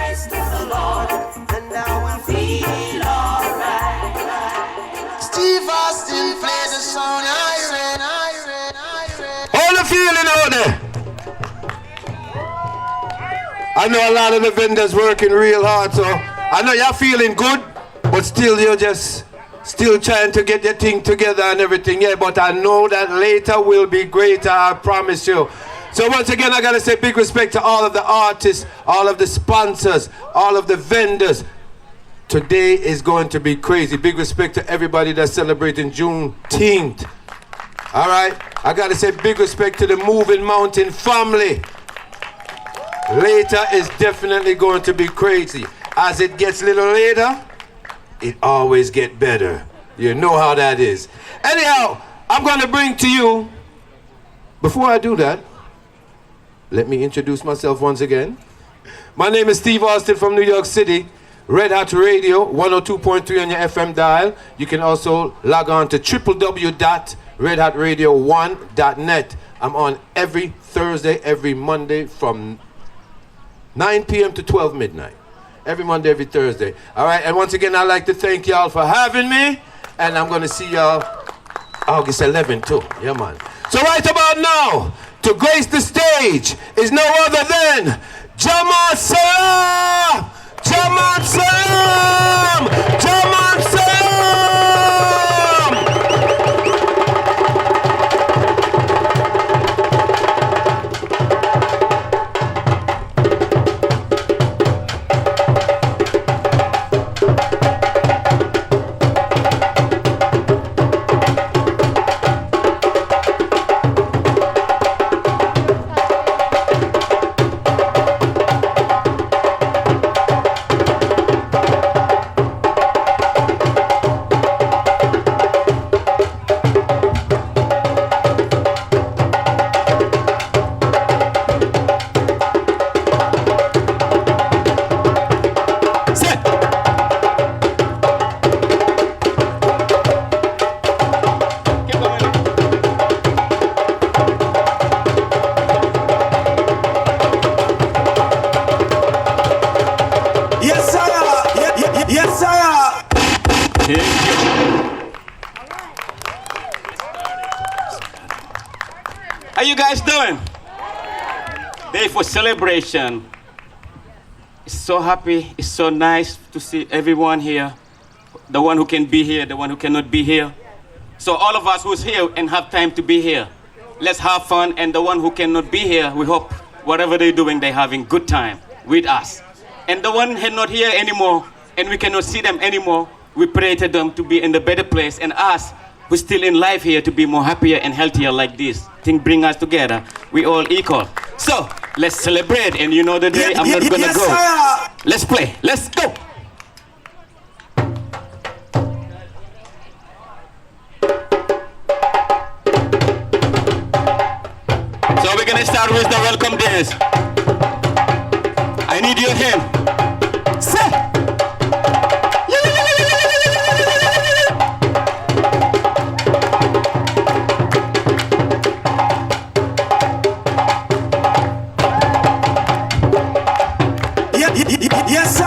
praise to the Lord, and I will feel alright. Steve Austin plays a song, Iron. How the feeling out there? I know a lot of the vendors working real hard, so I know you're feeling good, but still you're just still trying to get your thing together and everything. Yeah, but I know that later will be greater, I promise you. So once again, I gotta say big respect to all of the artists, all of the sponsors, all of the vendors. Today is going to be crazy. Big respect to everybody that's celebrating Juneteenth. All right, I gotta say big respect to the Moving Mountain family. Later is definitely going to be crazy. As it gets a little later, it always gets better. You know how that is. Anyhow, I'm going to bring to you, before I do that, let me introduce myself once again. My name is Steve Austin from New York City. Red Hat Radio, 102.3 on your FM dial. You can also log on to www.redhatradio1.net. I'm on every Thursday, every Monday from 9 p.m. to 12 midnight. Every Monday, every Thursday. All right, and once again, I'd like to thank y'all for having me. And I'm going to see y'all August 11th too. Yeah, man. So right about now, to grace the stage is no other than Jaman Salam! Jaman Salam! Jaman Salam! How you guys doing? Day for celebration. It's so happy, it's so nice to see everyone here. The one who can be here, the one who cannot be here. So all of us who's here and have time to be here, let's have fun. And the one who cannot be here, we hope whatever they're doing, they're having good time with us. And the one who's not here anymore, and we cannot see them anymore, we pray to them to be in a better place, and us who's still in life here to be more happier and healthier like this. Thing bring us together. We all equal. So let's celebrate, and you know the day I'm not gonna go. Let's play. Let's go. So we're gonna start with the welcome dance. I need your hand. Say. Yes, sir.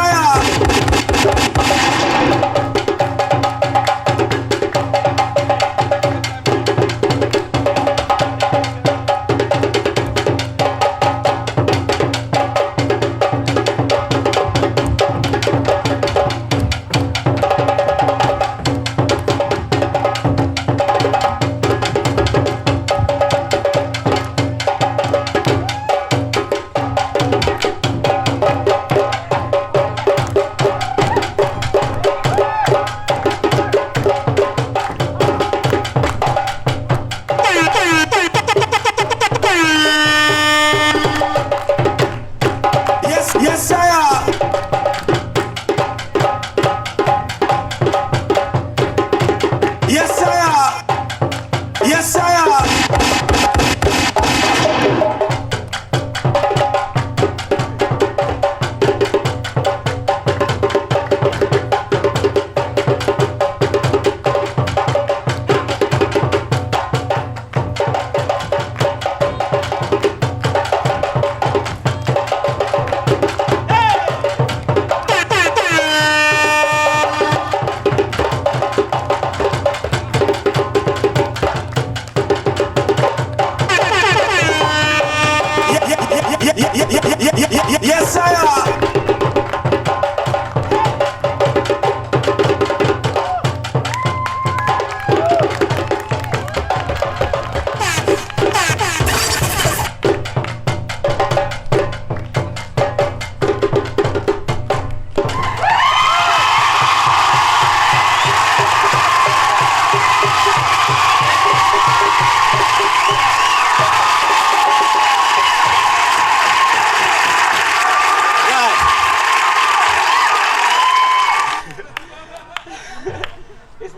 Yes, sir.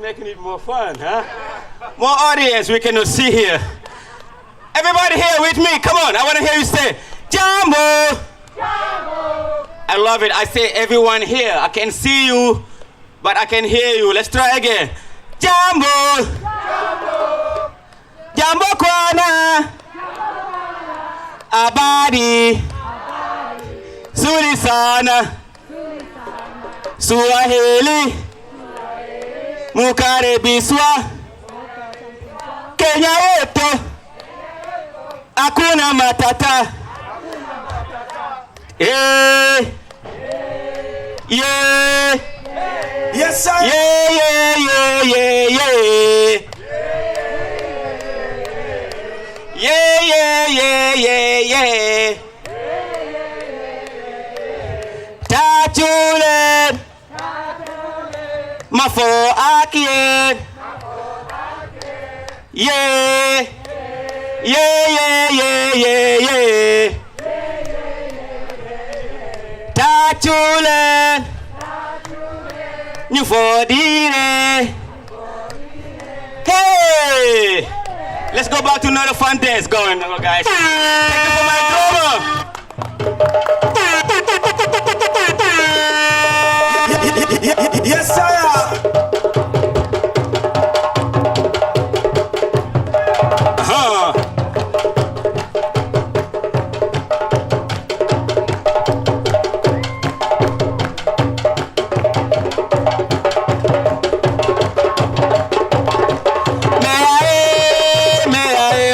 Making it more fun, huh? More audience we cannot see here. Everybody here with me, come on, I want to hear you say, Jambo! Jambo! I love it, I say everyone here. I can see you, but I can hear you. Let's try again. Jambo! Jambo! Jambo Kwana! Abadi! Sulisana! Suaheli! Mukarebiswa Kenya yetu hakuna matata. Yeah. Yes, sir. Yeah. Tachule Mafo Akien. Yeah. Tachule New for Dine. Hey! Let's go back to another fun dance going, guys. Thank you for my drummer. Yes, sir.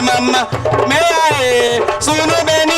Mama, me sunu beni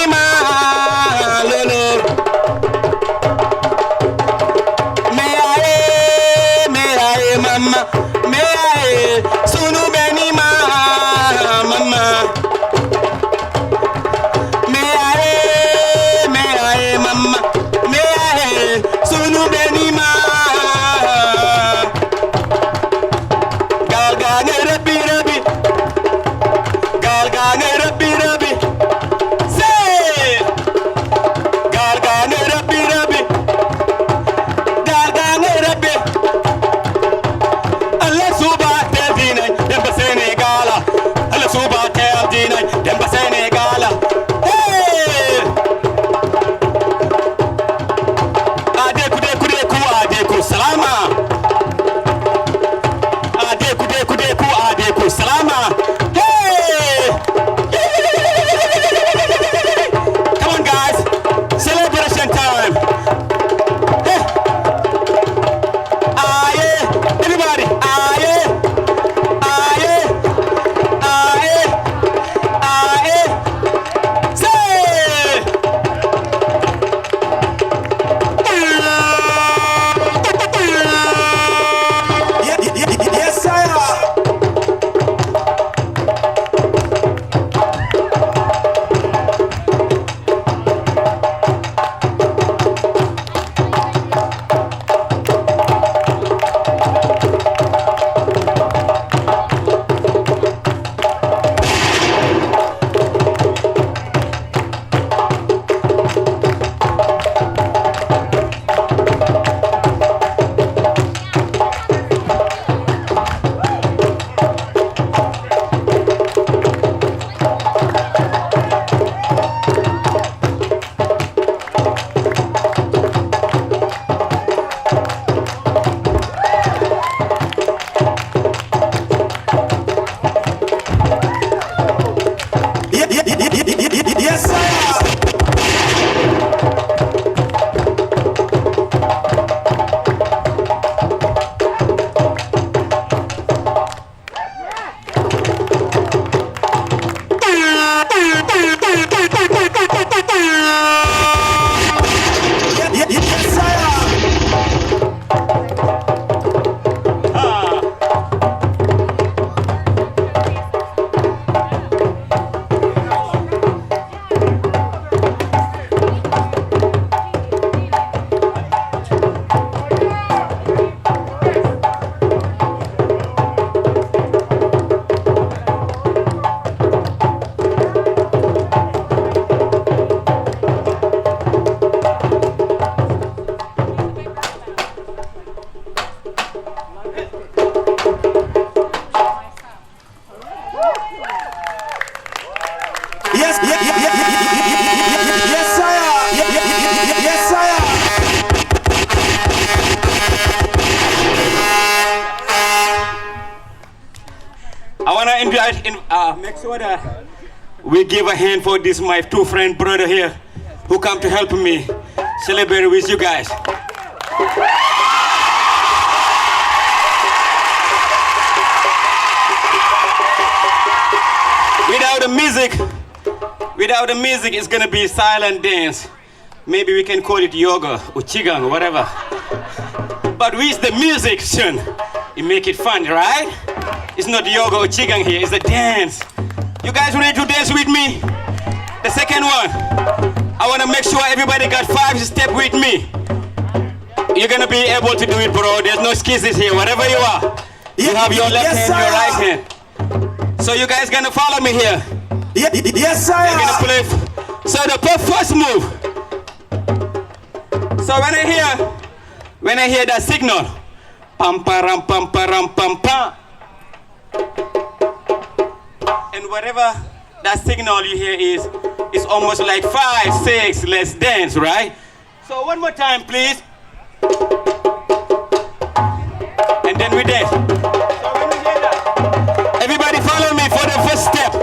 make sure that we give a hand for this my two friend brother here who come to help me celebrate with you guys. Without the music, it's gonna be silent dance. Maybe we can call it yoga or qigong or whatever. But with the music, son, it make it fun, right? It's not yoga or qigong here, it's a dance. You guys ready to dance with me? The second one, I wanna make sure everybody got 5 steps with me. You're gonna be able to do it, bro. There's no excuses here, whatever you are. You have your left hand, your right hand. So you guys gonna follow me here. Yes, sir. You're gonna play. So the first move. So when I hear that signal, pam param pam param pam pam, and whatever that signal you hear is, it's almost like 5, 6. Let's dance, right? So one more time, please. And then we dance. So when you hear that, everybody follow me for the first step.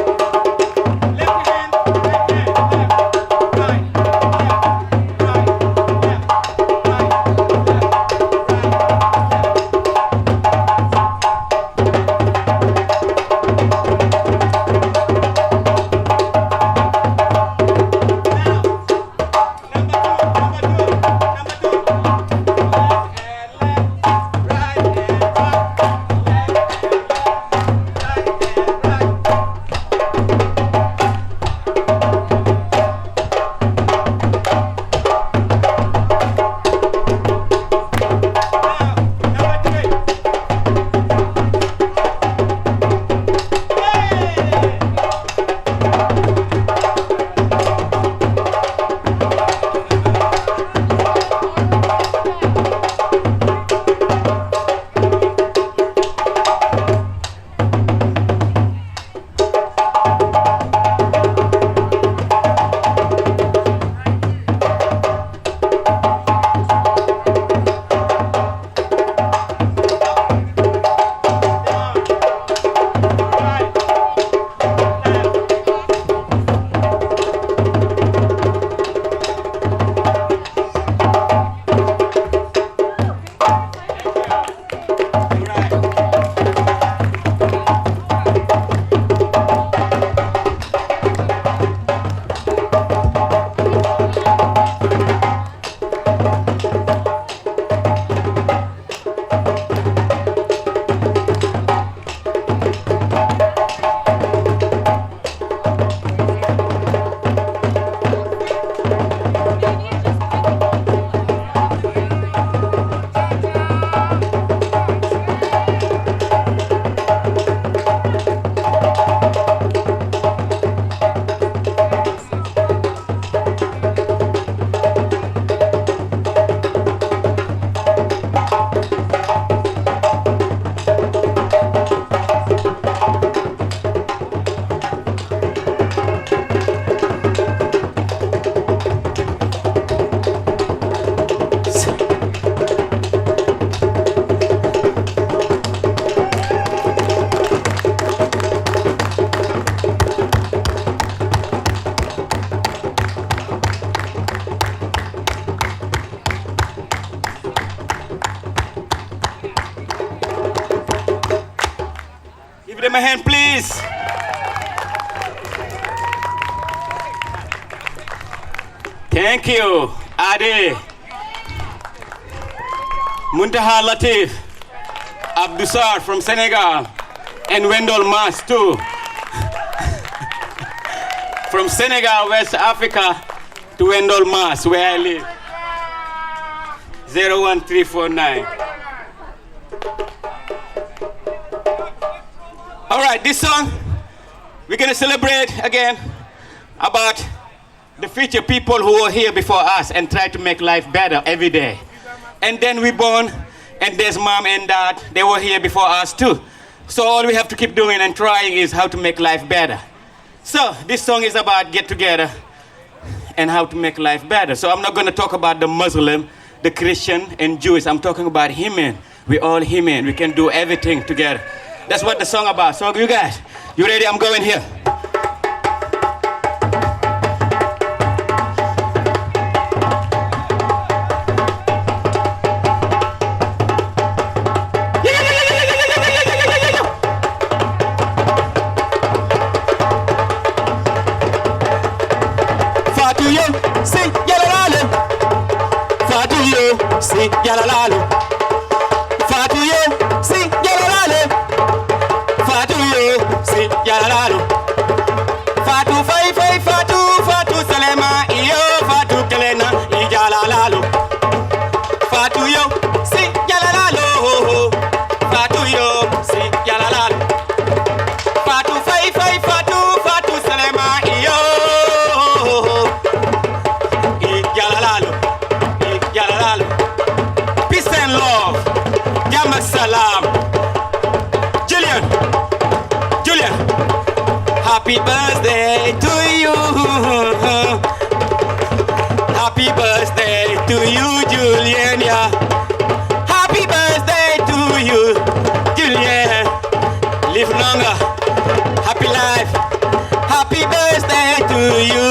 Give them a hand, please. Thank you, Ade, Muntaha Latif, Abdusar from Senegal, and Wendell Mas too. From Senegal, West Africa to Wendell Mas, where I live. 01349. All right, this song, we're gonna celebrate again about the future people who were here before us and try to make life better every day. And then we born, and there's mom and dad, they were here before us too. So all we have to keep doing and trying is how to make life better. So this song is about get together and how to make life better. So I'm not gonna talk about the Muslim, the Christian, and Jewish. I'm talking about human. We're all human. We can do everything together. That's what the song about. So you guys, you ready? I'm going here. Si yalalalo Fatu yo si yalalalo Fatu yo si yalalalo Fatu fai fai fatu fatu salema iyo fatu kelena ijalalalo Fatu yo si yalalalo Fatu yo si yalalalo Fatu fai fai fatu fatu salema iyo ijalalalo ijalalalo Peace and love. Yamak salam. Julian. Happy birthday to you. Happy birthday to you, Julian. Yeah. Happy birthday to you, Julian. Live longer. Happy life. Happy birthday to you.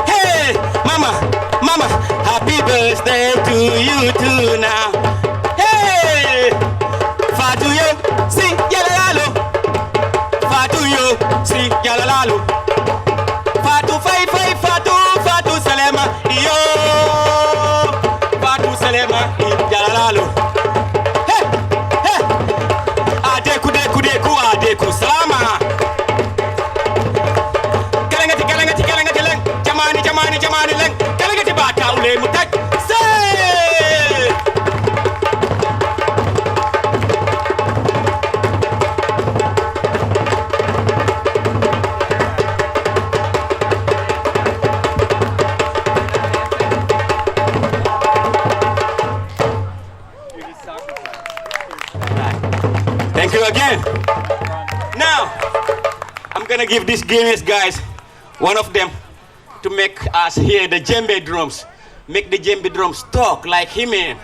Hey, mama. Happy birthday to you too now. Hey, Fatu yo, si yalalalo. Fatu yo, si yalalalo. Fatu fai fai fatu salema yo. Fatu salema yalalalo. Hey, adeku adeku salama. Kalangati leng. Jamani leng. Kalangati bata ule mutak. Thank you again. Now, I'm gonna give these guys, one of them, to make us hear the djembe drums. Make the djembe drums talk like He-Man.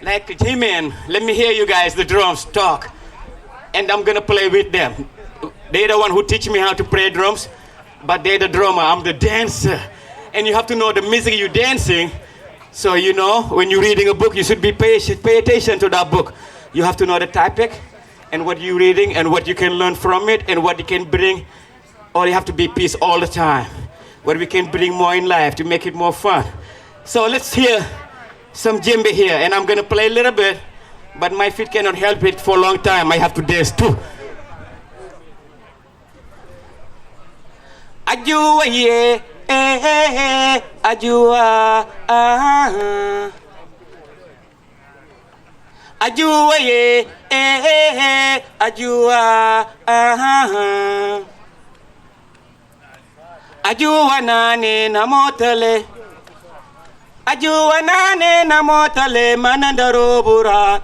Like He-Man. Let me hear you guys, the drums talk. And I'm gonna play with them. They're the one who teach me how to play drums, but they're the drummer, I'm the dancer. And you have to know the music you're dancing. So you know, when you're reading a book, you should be pay attention to that book. You have to know the topic and what you're reading and what you can learn from it and what you can bring. Or you have to be peace all the time. What we can bring more in life to make it more fun. So let's hear some djembe here. And I'm gonna play a little bit, but my feet cannot help it for a long time. I have to dance too. Ajua ye, ajua, ajua ye, ajua, ajua nane na motale, ajua nane na motale manandaro bura,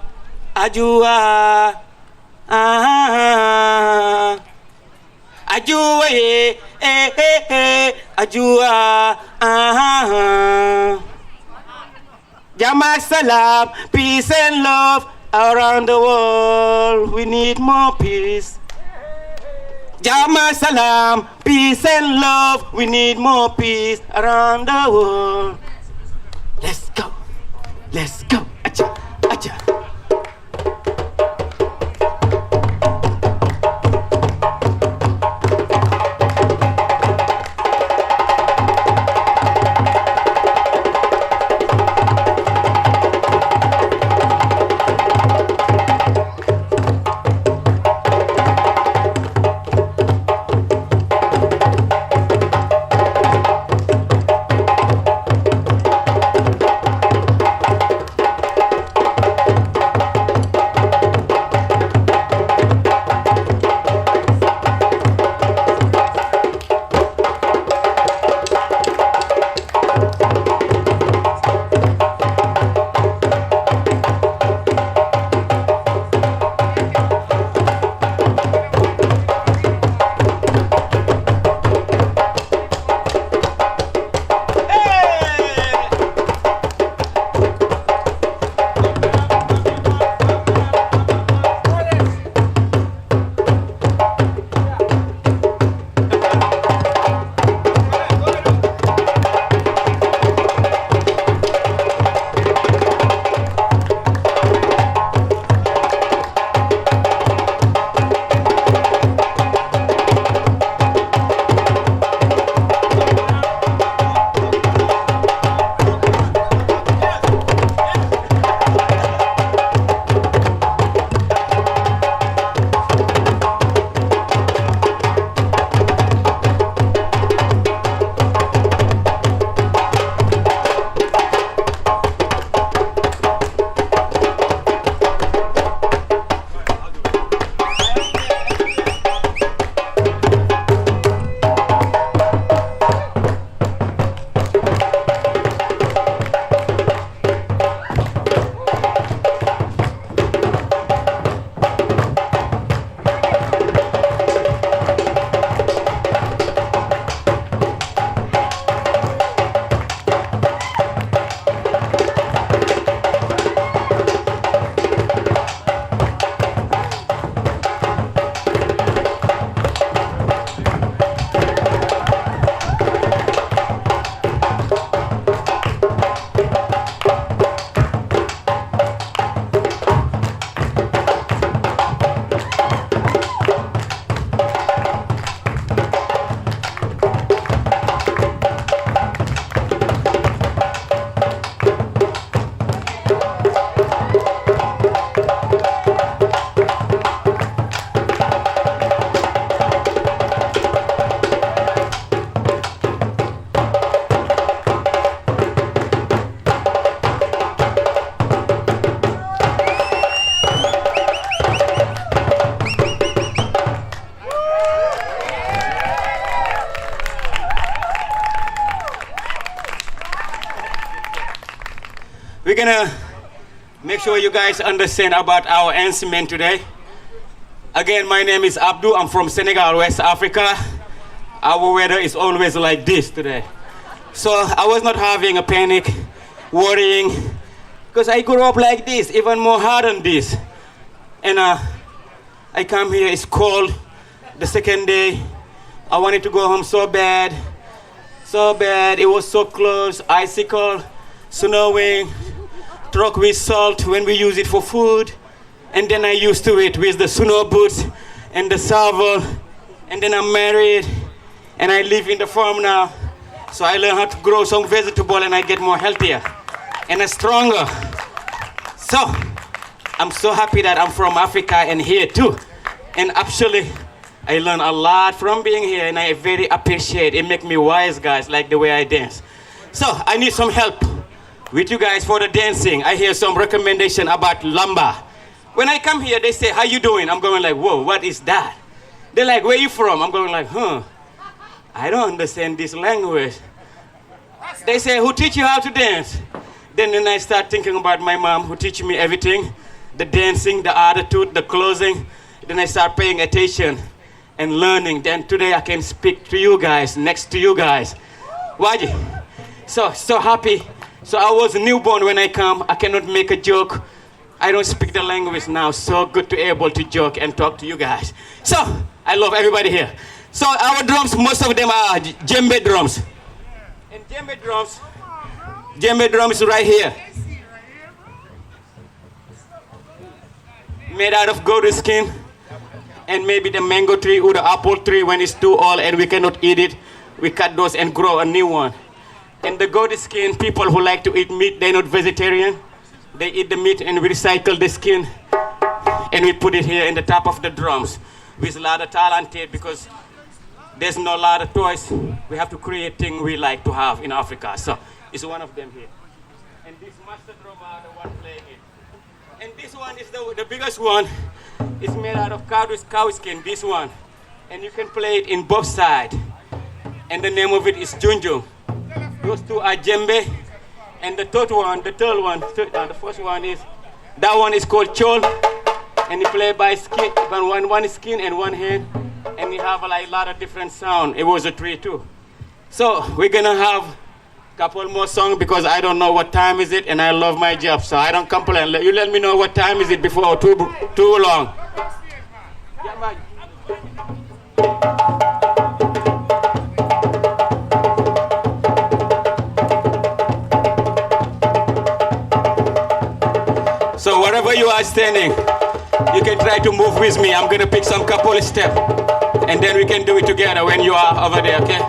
ajua, ajua ye, ajua, Jamak salam, peace and love around the world. We need more peace. Jamak salam, peace and love. We need more peace around the world. Let's go. Let's go. Acha, acha. We're gonna make sure you guys understand about our instrument today. Again, my name is Abdou. I'm from Senegal, West Africa. Our weather is always like this today. So I was not having a panic, worrying, because I grew up like this, even more hard than this. And I come here, it's cold. The second day, I wanted to go home so bad. So bad, it was so close, icicle, snowing, truck with salt when we use it for food. And then I used to it with the snow boots and the shovel. And then I'm married and I live in the farm now. So I learn how to grow some vegetable and I get more healthier and stronger. So I'm so happy that I'm from Africa and here too. And actually, I learn a lot from being here and I very appreciate it. Make me wise, guys, like the way I dance. So I need some help with you guys for the dancing. I hear some recommendation about lamba. When I come here, they say, how you doing? I'm going like, whoa, what is that? They're like, where you from? I'm going like, I don't understand this language. They say, who teach you how to dance? Then I start thinking about my mom who teach me everything. The dancing, the attitude, the clothing. Then I start paying attention and learning. Then today I can speak to you guys, next to you guys. Waji. So happy. So I was a newborn when I come. I cannot make a joke. I don't speak the language now. So good to be able to joke and talk to you guys. So I love everybody here. So our drums, most of them are djembe drums. And djembe drums is right here. Made out of goat skin. And maybe the mango tree or the apple tree when it's too old and we cannot eat it, we cut those and grow a new one. And the goat skin, people who like to eat meat, they're not vegetarian. They eat the meat and we recycle the skin and we put it here in the top of the drums. With a lot of talented because there's no lot of toys. We have to create things we like to have in Africa. So it's one of them here. And this master drum are the one playing it. And this one is the biggest one. It's made out of cow skin, this one. And you can play it in both sides. And the name of it is Junjung. Those two are djembe. And the third one, the first one is, that one is called chol. And you play by skin, one skin and one hand. And you have like a lot of different sound. It was a tree too. So we're gonna have a couple more songs because I don't know what time is it and I love my job. So I don't complain. You let me know what time is it before too long. So wherever you are standing, you can try to move with me. I'm gonna pick some couple of steps and then we can do it together when you are over there, okay?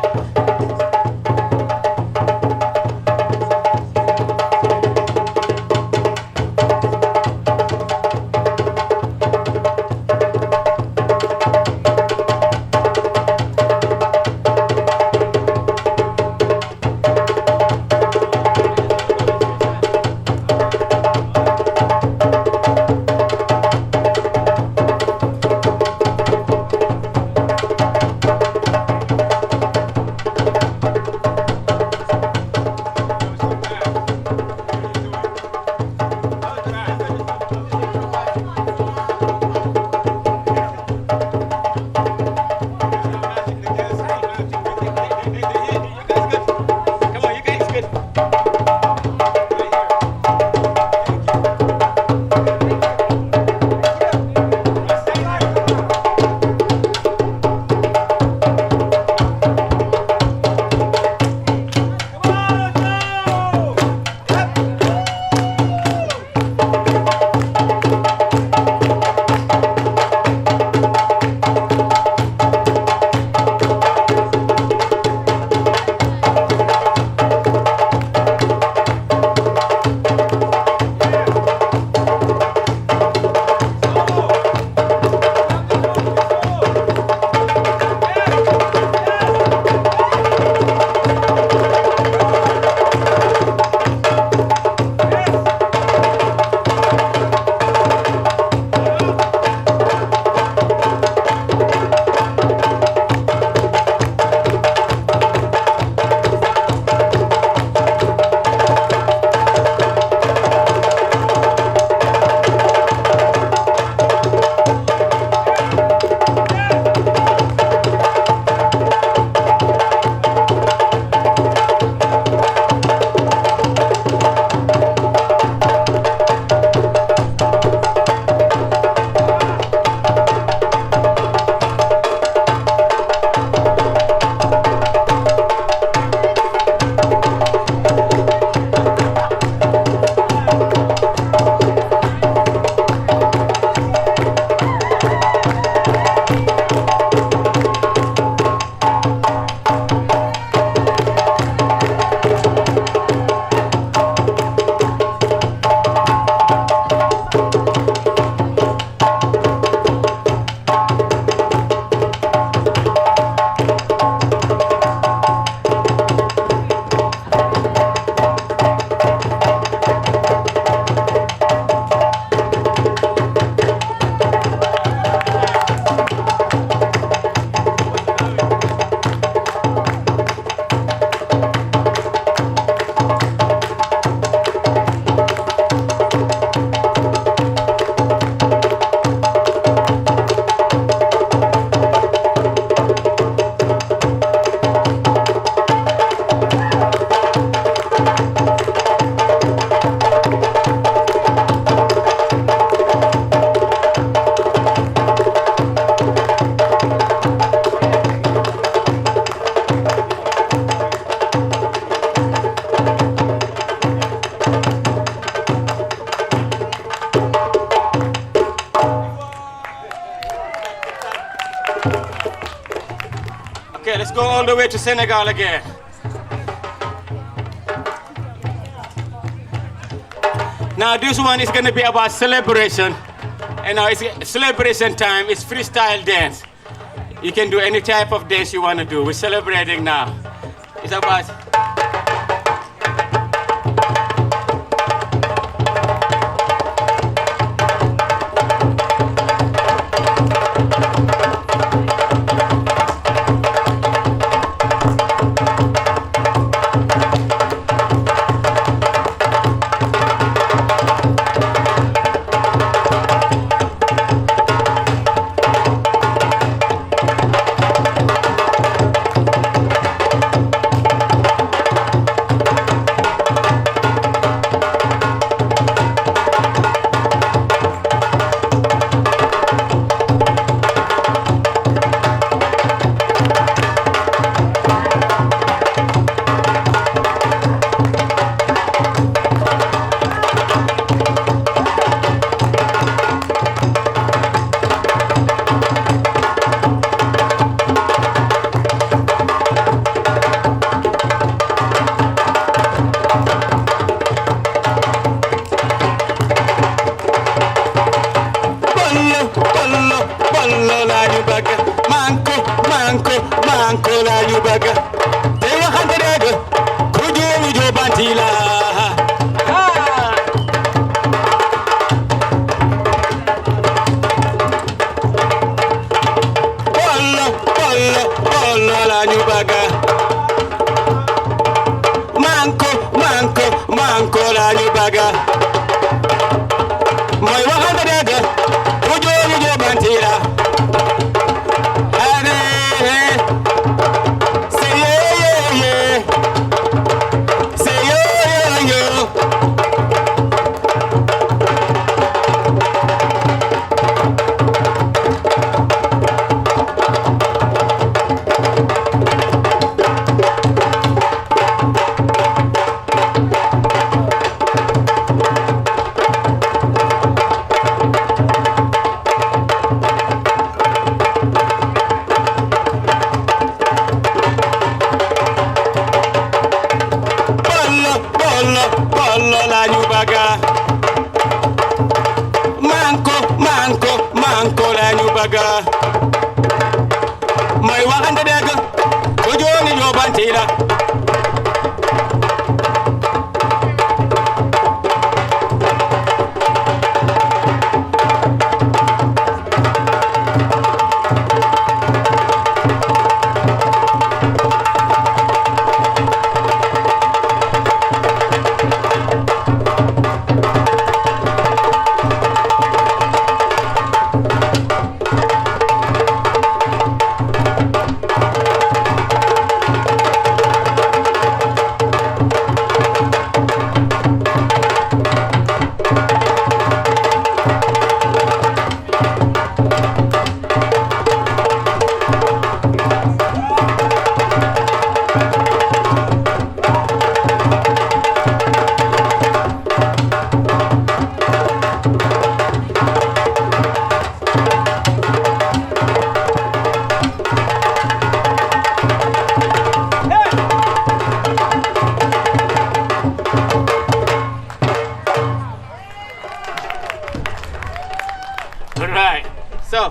all the way to Senegal again. Now this one is going to be about celebration. And now it's celebration time. It's freestyle dance. You can do any type of dance you want to do. We're celebrating now. It's about...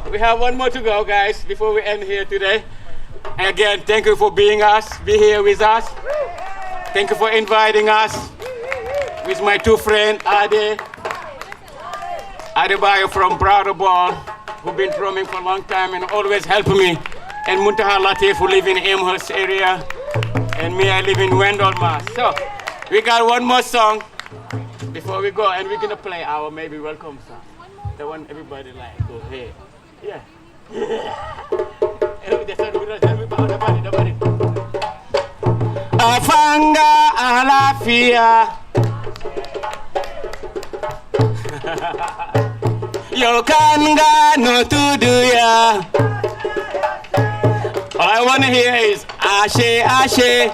We have one more to go, guys, before we end here today. And again, thank you for be here with us. Thank you for inviting us with my two friends, Adebayo from Brotherball, who've been drumming for a long time and always helping me, and Muntaha Latif, who live in Amherst area, and me, I live in Wendell, Mass. So, we got one more song before we go, and we're gonna play our maybe welcome song. The one everybody like. Go ahead. Yeah. Afanga alafia. Yo kanga no to do ya. All I wanna hear is ashe ashe.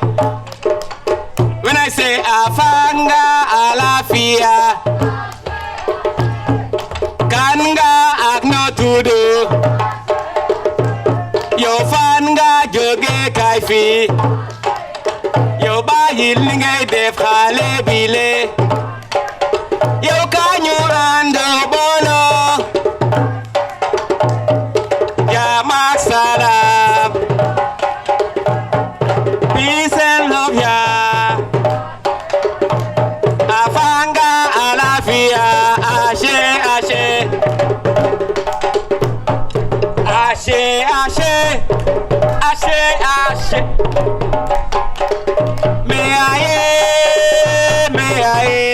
When I say afanga alafia. Kanga agno to do. Yo fanga joge kai fii yow bàyyi li ngay def xale bi le yow kaa ñu ànd booloo jàmm ak salaam peace and love ya afanga alafia ashe ashe ashe ashe ashe ashe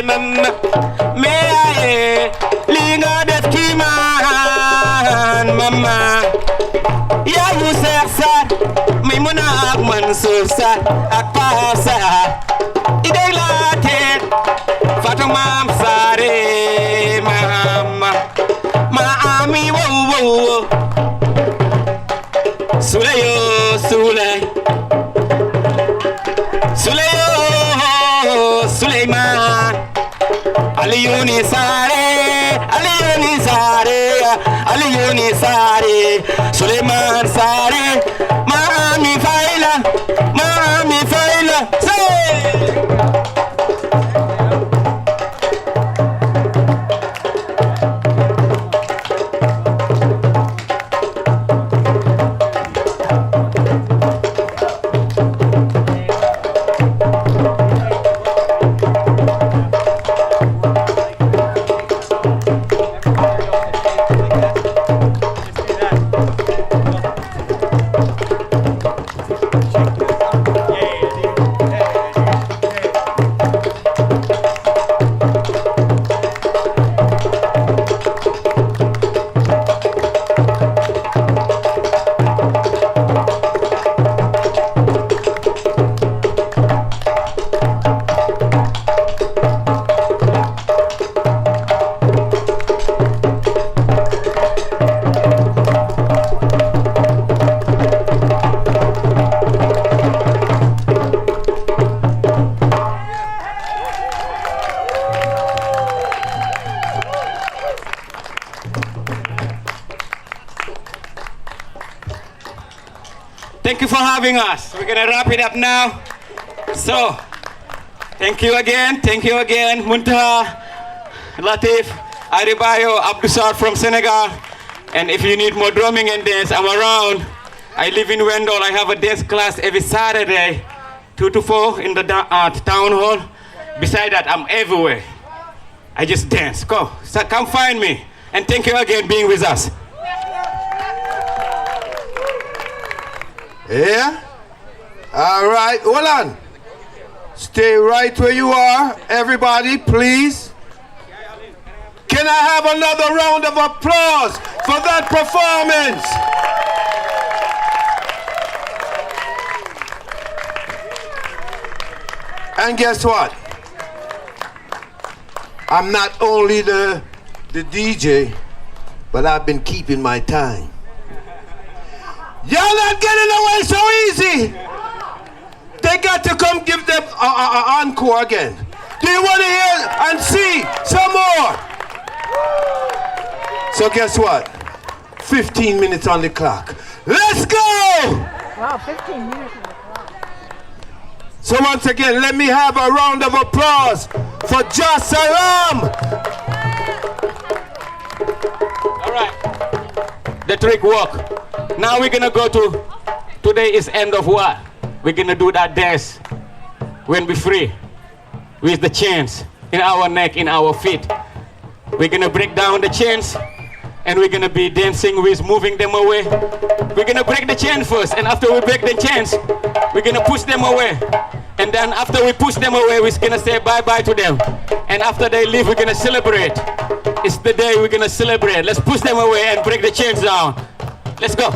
mama linga def ki man mama ya yu sar may muna ak Mansour Sarr ak Pa Sarr idey la tet Fatou Mam Sare mama ma ami wo wo Suleyo Suley Suleyo Suleyman Aliyuni Sare Aliyuni Sare Aliyuni Sare Suleyman Sare Mami Faila say Thank you for having us. We're gonna wrap it up now. So, thank you again, Muntaha, Latif, Aribayo, Abdusar from Senegal. And if you need more drumming and dance, I'm around. I live in Wendell. I have a dance class every Saturday, 2 to 4 in the town hall. Besides that, I'm everywhere. I just dance. Go, so come find me. And thank you again being with us. Yeah? All right, hold on. Stay right where you are, everybody, please. Can I have another round of applause for that performance? And guess what? I'm not only the DJ, but I've been keeping my time. Y'all not getting away so easy. They got to come give them an encore again. Do you want to hear and see some more? So guess what? 15 minutes on the clock. Let's go! Wow, 15 minutes on the clock. So once again, let me have a round of applause for Just Salam. All right. The trick work. Now we're gonna go to, today is end of what? We're gonna do that dance when we're free with the chains in our neck, in our feet. We're gonna break down the chains and we're gonna be dancing with moving them away. We're gonna break the chain first, and after we break the chains, we're gonna push them away. And then after we push them away, we're gonna say bye-bye to them. And after they leave, we're gonna celebrate. It's the day we're gonna celebrate. Let's push them away and break the chains down. Let's go.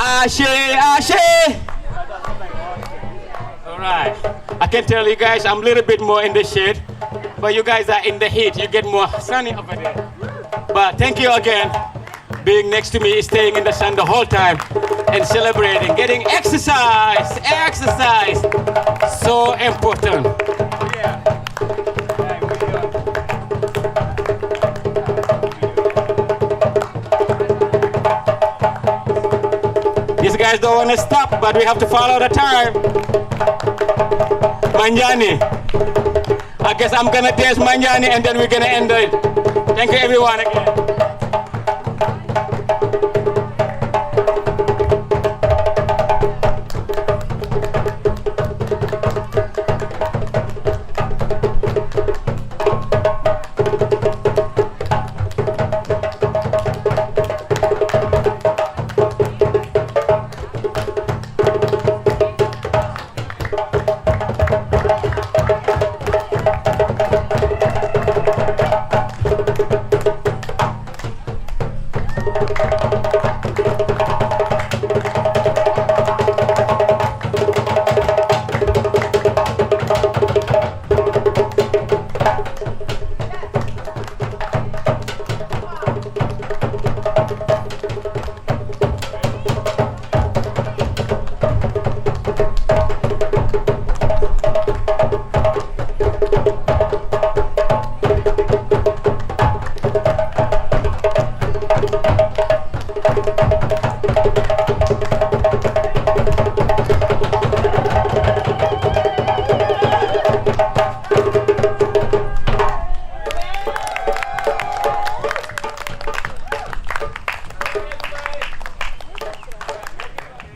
Ashe, ashe. All right. I can tell you guys I'm a little bit more in the shade, but you guys are in the heat. You get more sunny over there. But thank you again. Being next to me, staying in the sun the whole time and celebrating, getting exercise. Exercise. So important. These guys don't want to stop, but we have to follow the time. Manjani. I guess I'm gonna dance Manjani and then we're gonna end it. Thank you everyone again.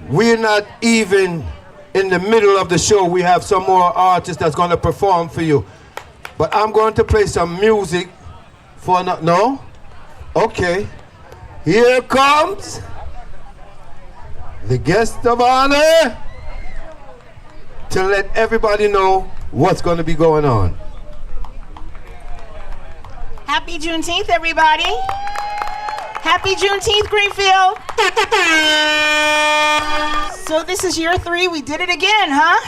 We're not even in the middle of the show. We have some more artists that's going to perform for you. But I'm going to play some music for no? Okay. Here comes the guest of honor to let everybody know what's going to be going on. Happy Juneteenth, everybody. Happy Juneteenth, Greenfield. So this is year 3. We did it again, huh?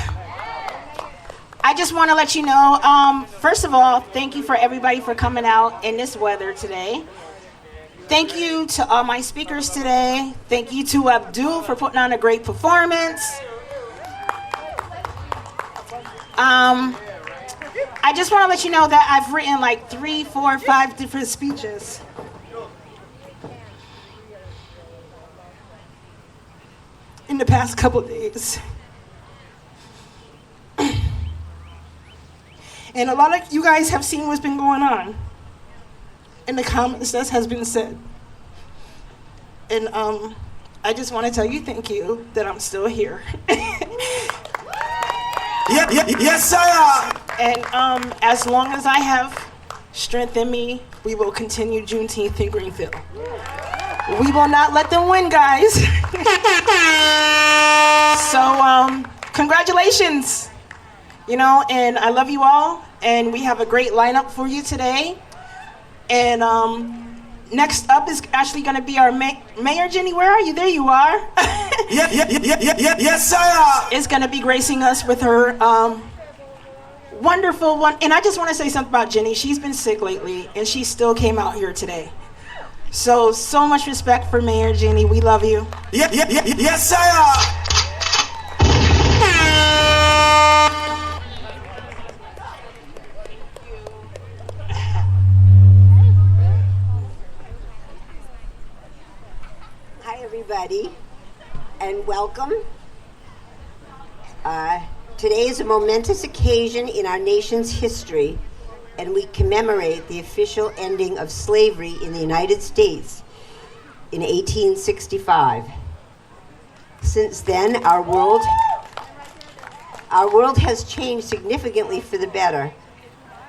I just want to let you know, first of all, thank you for everybody for coming out in this weather today. Thank you to all my speakers today. Thank you to Abdul for putting on a great performance. I just want to let you know that I've written like 3, 4, 5 different speeches. In the past couple of days. And a lot of you guys have seen what's been going on in the comments that has been said. And I just want to tell you thank you that I'm still here. Yes, sir. And as long as I have strength in me, we will continue Juneteenth in Greenfield. We will not let them win, guys. So, congratulations. You know, and I love you all. And we have a great lineup for you today. And next up is actually going to be our Mayor Jenny. Where are you? There you are. Yes, sir. Is going to be gracing us with her wonderful one. And I just want to say something about Jenny. She's been sick lately, and she still came out here today. So much respect for Mayor Jenny. We love you. Yes, sir. Hi, everybody, and welcome. Today is a momentous occasion in our nation's history, and we commemorate the official ending of slavery in the United States in 1865. Since then, our world has changed significantly for the better,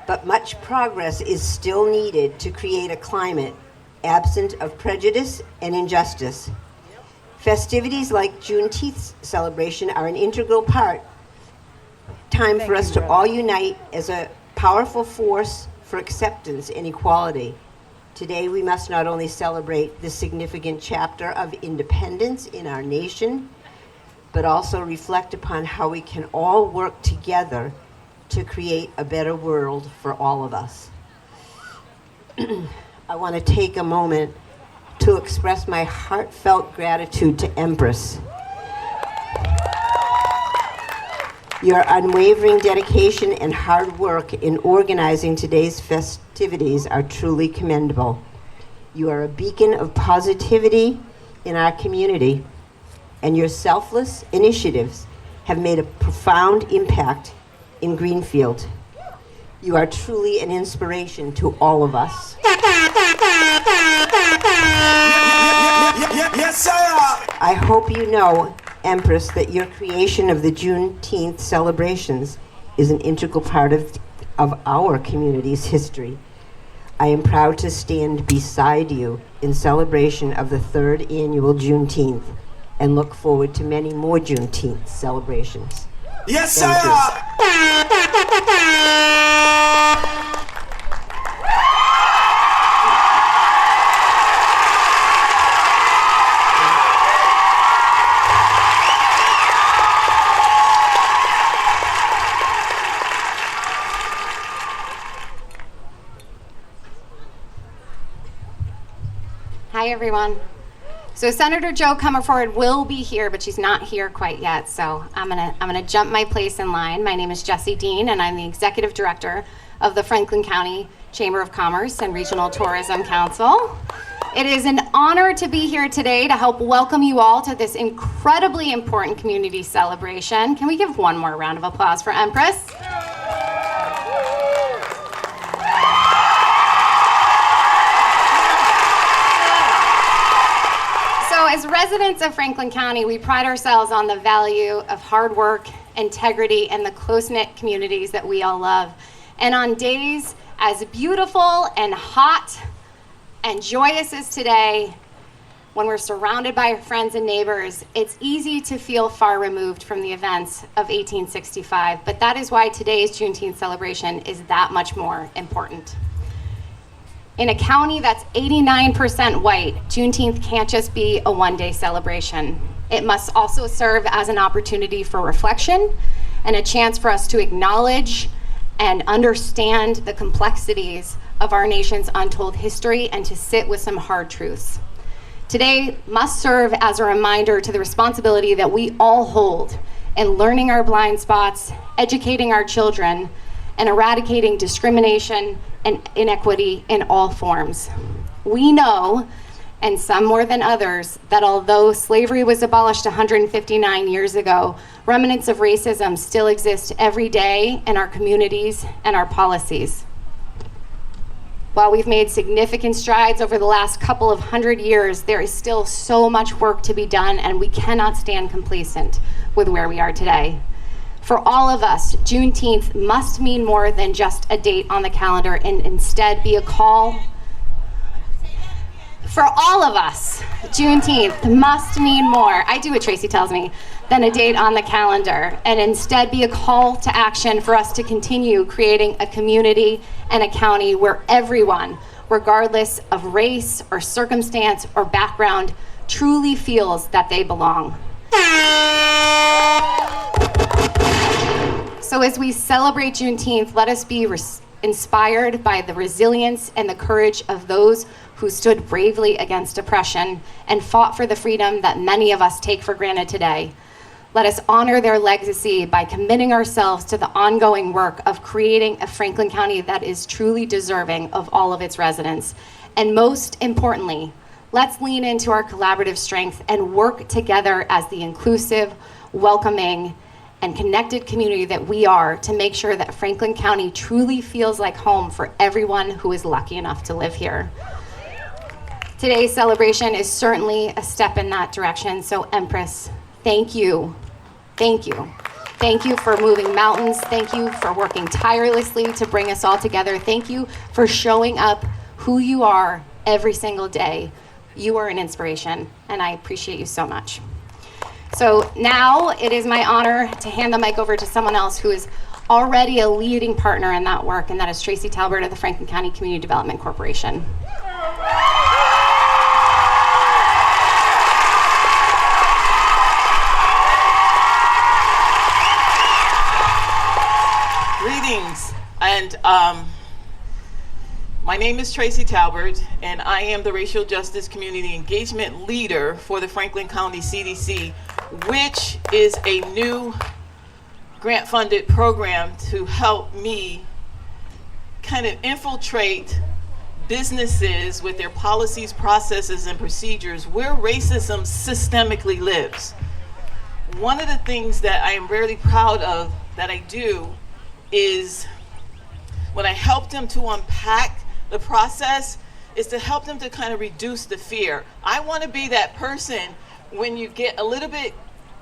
but much progress is still needed to create a climate absent of prejudice and injustice. Festivities like Juneteenth celebration are an integral time for us to all unite as a powerful force for acceptance and equality. Today, we must not only celebrate this significant chapter of independence in our nation, but also reflect upon how we can all work together to create a better world for all of us. I want to take a moment to express my heartfelt gratitude to Empress. Your unwavering dedication and hard work in organizing today's festivities are truly commendable. You are a beacon of positivity in our community, and your selfless initiatives have made a profound impact in Greenfield. You are truly an inspiration to all of us. Yes, sir. I hope you know, Empress, that your creation of the Juneteenth celebrations is an integral part of our community's history. I am proud to stand beside you in celebration of the 3rd annual Juneteenth and look forward to many more Juneteenth celebrations. Yes, sir. Hi, everyone. So Senator Jo Comerford will be here, but she's not here quite yet. So I'm gonna jump my place in line. My name is Jessie Dean, and I'm the Executive Director of the Franklin County Chamber of Commerce and Regional Tourism Council. It is an honor to be here today to help welcome you all to this incredibly important community celebration. Can we give one more round of applause for Empress? So as residents of Franklin County, we pride ourselves on the value of hard work, integrity, and the close-knit communities that we all love. And on days as beautiful and hot and joyous as today, when we're surrounded by our friends and neighbors, it's easy to feel far removed from the events of 1865. But that is why today's Juneteenth celebration is that much more important. In a county that's 89% white, Juneteenth can't just be a one-day celebration. It must also serve as an opportunity for reflection and a chance for us to acknowledge and understand the complexities of our nation's untold history and to sit with some hard truths. Today must serve as a reminder to the responsibility that we all hold in learning our blind spots, educating our children, and eradicating discrimination and inequity in all forms. We know, and some more than others, that although slavery was abolished 159 years ago, remnants of racism still exist every day in our communities and our policies. While we've made significant strides over the last couple of 100 years, there is still so much work to be done, and we cannot stand complacent with where we are today. For all of us, Juneteenth must mean more than just a date on the calendar and instead be a call. For all of us, Juneteenth must mean more, I do what Tracy tells me, than a date on the calendar, and instead be a call to action for us to continue creating a community and a county where everyone, regardless of race or circumstance or background, truly feels that they belong. So as we celebrate Juneteenth, let us be inspired by the resilience and the courage of those who stood bravely against oppression and fought for the freedom that many of us take for granted today. Let us honor their legacy by committing ourselves to the ongoing work of creating a Franklin County that is truly deserving of all of its residents. And most importantly, let's lean into our collaborative strength and work together as the inclusive, welcoming, and connected community that we are to make sure that Franklin County truly feels like home for everyone who is lucky enough to live here. Today's celebration is certainly a step in that direction, so Empress, thank you. Thank you. Thank you for moving mountains. Thank you for working tirelessly to bring us all together. Thank you for showing up who you are every single day. You are an inspiration, and I appreciate you so much. So now it is my honor to hand the mic over to someone else who is already a leading partner in that work, and that is Tracy Talbert of the Franklin County Community Development Corporation. And my name is Tracy Talbert, and I am the Racial Justice Community Engagement Leader for the Franklin County CDC, which is a new grant-funded program to help me kind of infiltrate businesses with their policies, processes, and procedures where racism systemically lives. One of the things that I am really proud of that I do is when I help them to unpack the process is to help them to kind of reduce the fear. I want to be that person when you get a little bit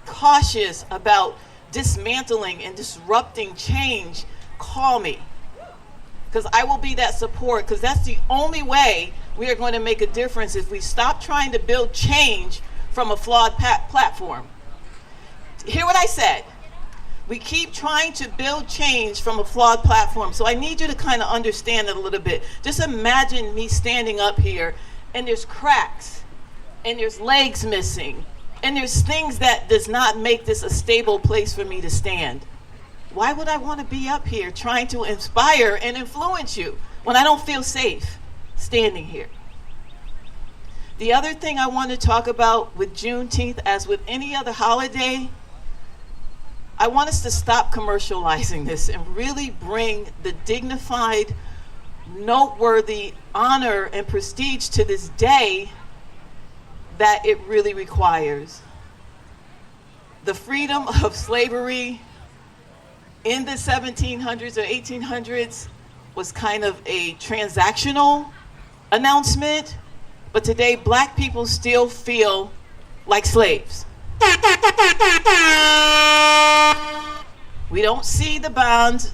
cautious about dismantling and disrupting change, call me. Because I will be that support, because that's the only way we are going to make a difference if we stop trying to build change from a flawed platform. Hear what I said. We keep trying to build change from a flawed platform. So I need you to kind of understand it a little bit. Just imagine me standing up here and there's cracks and there's legs missing and there's things that does not make this a stable place for me to stand. Why would I want to be up here trying to inspire and influence you when I don't feel safe standing here? The other thing I want to talk about with Juneteenth, as with any other holiday, I want us to stop commercializing this and really bring the dignified, noteworthy honor and prestige to this day that it really requires. The freedom of slavery in the 1700s or 1800s was kind of a transactional announcement, but today Black people still feel like slaves. We don't see the bonds,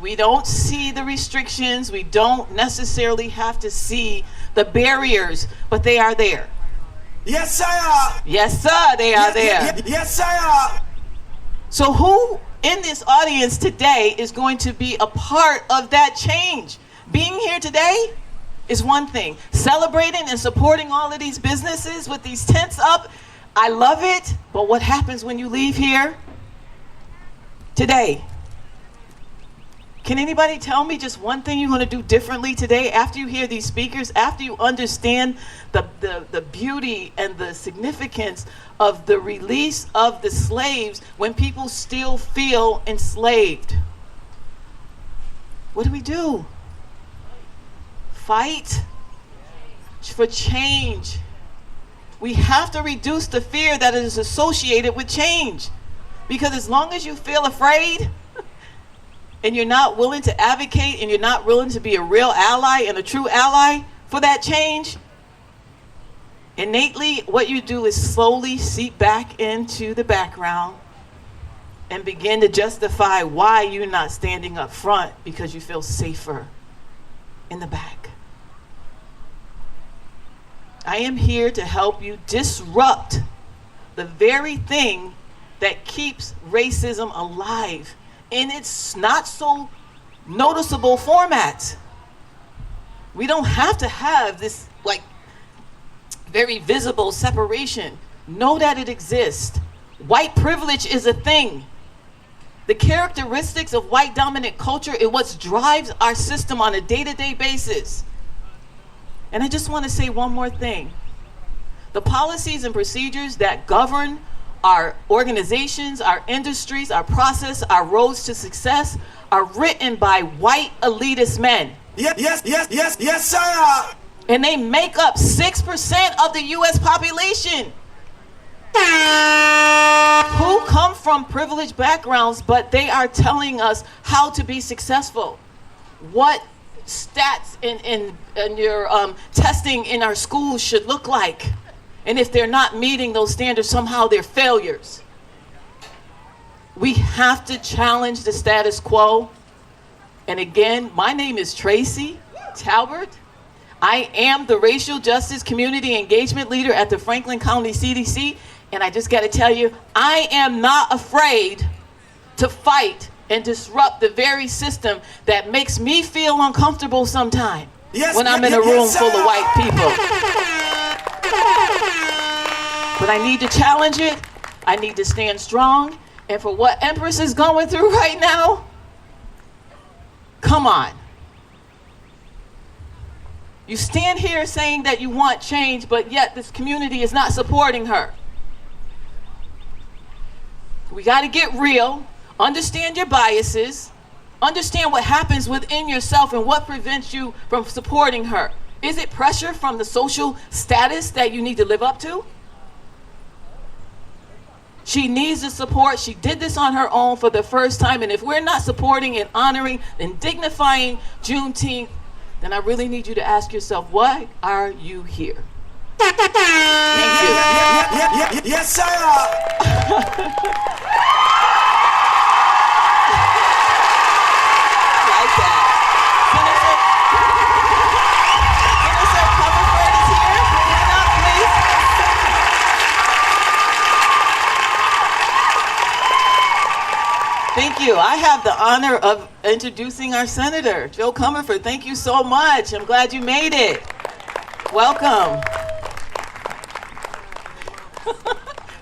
we don't see the restrictions, we don't necessarily have to see the barriers, but they are there. Yes, sir. Yes, sir, they are there. Yes, sir. So who in this audience today is going to be a part of that change? Being here today is one thing. Celebrating and supporting all of these businesses with these tents up, I love it, but what happens when you leave here today? Can anybody tell me just one thing you're going to do differently today after you hear these speakers, after you understand the beauty and the significance of the release of the slaves when people still feel enslaved? What do? Fight for change. We have to reduce the fear that is associated with change. Because as long as you feel afraid and you're not willing to advocate and you're not willing to be a real ally and a true ally for that change, innately what you do is slowly seep back into the background and begin to justify why you're not standing up front because you feel safer in the back. I am here to help you disrupt the very thing that keeps racism alive in its not so noticeable format. We don't have to have this like very visible separation. Know that it exists. White privilege is a thing. The characteristics of white dominant culture is what drives our system on a day-to-day basis. And I just want to say one more thing. The policies and procedures that govern our organizations, our industries, our process, our roads to success are written by white elitist men. Yes, sir. And they make up 6% of the US population. Who come from privileged backgrounds, but they are telling us how to be successful. What stats in your testing in our schools should look like. And if they're not meeting those standards, somehow they're failures. We have to challenge the status quo. And again, my name is Tracy Talbert. I am the Racial Justice Community Engagement Leader at the Franklin County CDC. And I just got to tell you, I am not afraid to fight and disrupt the very system that makes me feel uncomfortable sometimes when I'm in a room full of white people. But I need to challenge it. I need to stand strong. And for what Empress is going through right now, Come on. You stand here saying that you want change, but yet this community is not supporting her. We got to get real, understand your biases, understand what happens within yourself and what prevents you from supporting her. Is it pressure from the social status that you need to live up to? She needs the support. She did this on her own for the first time. And if we're not supporting and honoring and dignifying Juneteenth, then I really need you to ask yourself, why are you here? Thank you. Yes, sir. Like that. Senator Comerford is here. Come on up, please. Thank you. I have the honor of introducing our senator, Joe Comerford. Thank you so much. I'm glad you made it. Welcome.